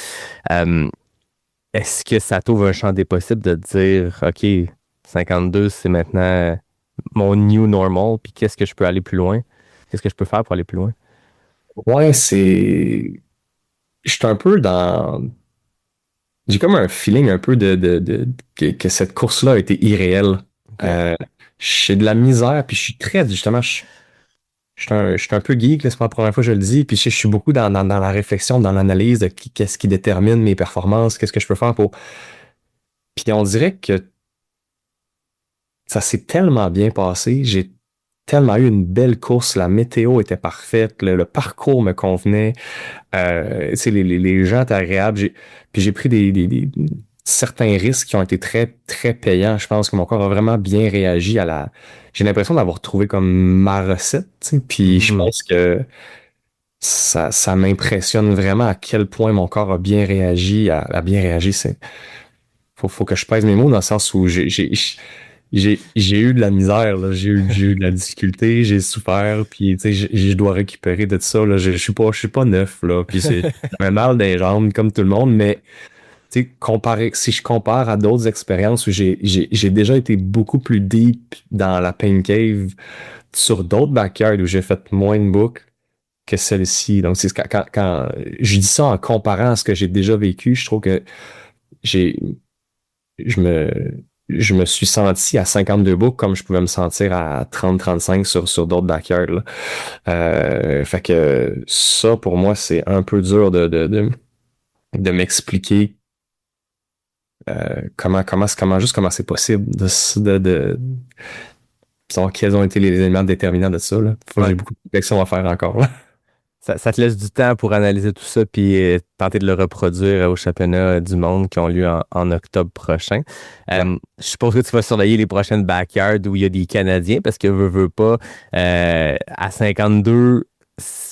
Est-ce que ça t'ouvre un champ des possibles de dire OK, 52, c'est maintenant mon new normal, puis qu'est-ce que je peux aller plus loin? Qu'est-ce que je peux faire pour aller plus loin? Ouais, je suis un peu dans... J'ai comme un feeling un peu que cette course-là a été irréelle. Okay. J'ai de la misère, puis je suis très, justement, je suis un peu geek, là, c'est pas la première fois que je le dis, puis je suis beaucoup dans la réflexion, dans l'analyse de qu'est-ce qui détermine mes performances, qu'est-ce que je peux faire pour... Puis on dirait que ça s'est tellement bien passé, j'ai tellement eu une belle course, la météo était parfaite, le parcours me convenait, les gens étaient agréables, puis j'ai pris certains risques qui ont été très, très payants. Je pense que mon corps a vraiment bien réagi j'ai l'impression d'avoir trouvé comme ma recette, puis je pense que ça m'impressionne vraiment à quel point mon corps a bien réagi, faut que je pèse mes mots dans le sens où j'ai eu de la misère, là. J'ai eu de la difficulté, j'ai souffert, puis je dois récupérer de ça. Là. Je suis pas neuf, là. Puis j'avais mal dans les jambes comme tout le monde, mais si je compare à d'autres expériences où j'ai déjà été beaucoup plus deep dans la pain cave sur d'autres backyards où j'ai fait moins de boucles que celle-ci. Donc c'est quand je dis ça en comparant à ce que j'ai déjà vécu, je trouve que je me suis senti à 52 boucles comme je pouvais me sentir à 30-35 sur d'autres backyards. Fait que ça, pour moi, c'est un peu dur de m'expliquer comment c'est possible de savoir quels ont été les éléments déterminants de ça. Là. J'ai beaucoup de réflexion à faire encore. Là. Ça te laisse du temps pour analyser tout ça puis tenter de le reproduire au championnat du monde qui ont lieu en octobre prochain. Je suppose que tu vas surveiller les prochaines backyards où il y a des Canadiens parce que veux pas, à 52,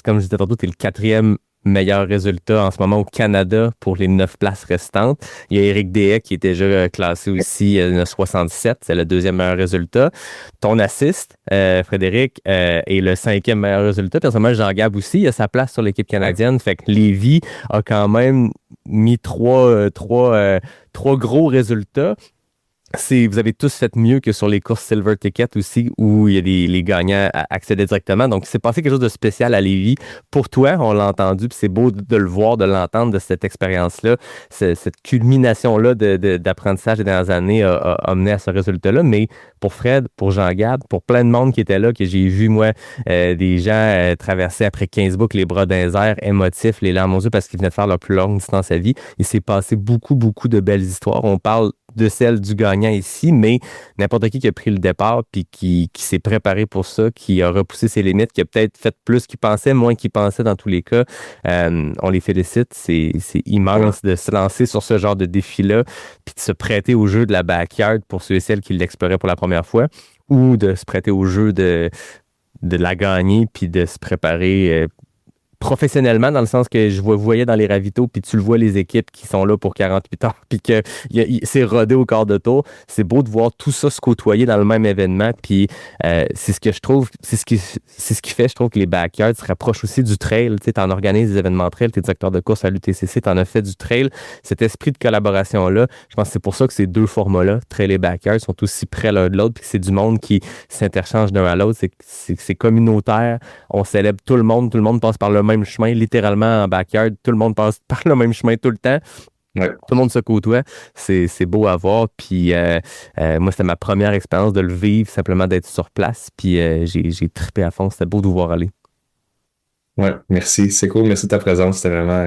comme je disais tantôt, tu es le 4e meilleur résultat en ce moment au Canada pour les 9 places restantes. Il y a Éric Deshaies qui est déjà classé aussi, il a 67, c'est le 2e meilleur résultat. Ton assist, Frédéric, est le 5e meilleur résultat. Personnellement, Jean-Gab aussi, il a sa place sur l'équipe canadienne. Fait que Lévis a quand même mis trois gros résultats. Vous avez tous fait mieux que sur les courses Silver Ticket aussi, où il y a les gagnants accédaient directement. Donc, c'est passé quelque chose de spécial à Lévis. Pour toi, on l'a entendu, puis c'est beau de le voir, de l'entendre, de cette expérience-là. Cette culmination-là d'apprentissage des dernières années a amené à ce résultat-là. Mais pour Fred, pour Jean-Gab, pour plein de monde qui était là, que j'ai vu, moi, des gens traverser après 15 boucles les bras dans les airs, émotifs, les larmes aux yeux, parce qu'ils venaient de faire leur plus longue distance à vie. Il s'est passé beaucoup, beaucoup de belles histoires. On parle de celle du gagnant ici, mais n'importe qui a pris le départ puis qui s'est préparé pour ça, qui a repoussé ses limites, qui a peut-être fait plus qu'il pensait, moins qu'il pensait dans tous les cas. On les félicite. C'est immense de se lancer sur ce genre de défi-là puis de se prêter au jeu de la backyard pour ceux et celles qui l'exploraient pour la première fois ou de se prêter au jeu de la gagner puis de se préparer professionnellement, dans le sens que je voyais dans les ravitaux, puis tu le vois, les équipes qui sont là pour 48 heures, puis que c'est rodé au quart de tour. C'est beau de voir tout ça se côtoyer dans le même événement, puis c'est ce que je trouve, c'est ce qui fait, je trouve, que les backyards se rapprochent aussi du trail. Tu sais, t'en organises des événements trail, t'es directeur de course à l'UTCC, t'en as fait du trail. Cet esprit de collaboration-là, je pense que c'est pour ça que ces deux formats-là, trail et backyard, sont aussi près l'un de l'autre, puis que c'est du monde qui s'interchange d'un à l'autre. C'est communautaire, on célèbre tout le monde passe par le même chemin, littéralement en backyard, tout le monde passe par le même chemin tout le temps. Ouais. Tout le monde se côtoie. C'est beau à voir. Puis moi, c'était ma première expérience de le vivre, simplement d'être sur place. Puis j'ai trippé à fond. C'était beau de vous voir aller. Ouais, merci. C'est cool. Merci de ta présence. C'était vraiment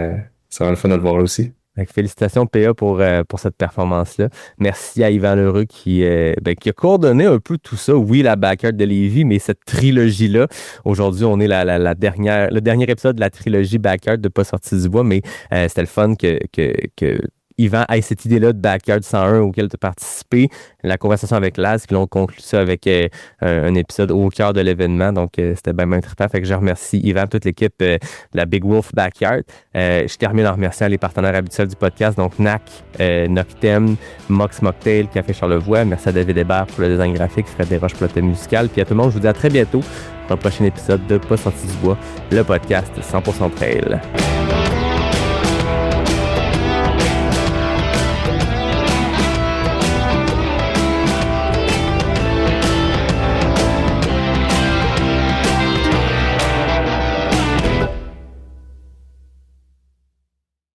le fun de te voir là aussi. Félicitations PA pour cette performance-là. Merci à Yvan Lheureux qui a coordonné un peu tout ça. Oui, la backyard de Lévis, mais cette trilogie-là. Aujourd'hui, on est le dernier épisode de la trilogie backyard de Pas sorti du bois, mais c'était le fun que Yvan ait cette idée-là de Backyard 101 auquel tu as participé, la conversation avec Laz, puis on conclut ça avec un épisode au cœur de l'événement. Donc, c'était bien trippant. Fait que je remercie Yvan, toute l'équipe de la Big Wolf Backyard. Je termine en remerciant les partenaires habituels du podcast, donc NAC, Noctem, Mox Mocktail, Café Charlevoix. Merci à David Hébert pour le design graphique, Fred Desroches pour le thème musical. Puis à tout le monde, je vous dis à très bientôt pour un prochain épisode de Pas sorti du bois, le podcast 100% trail.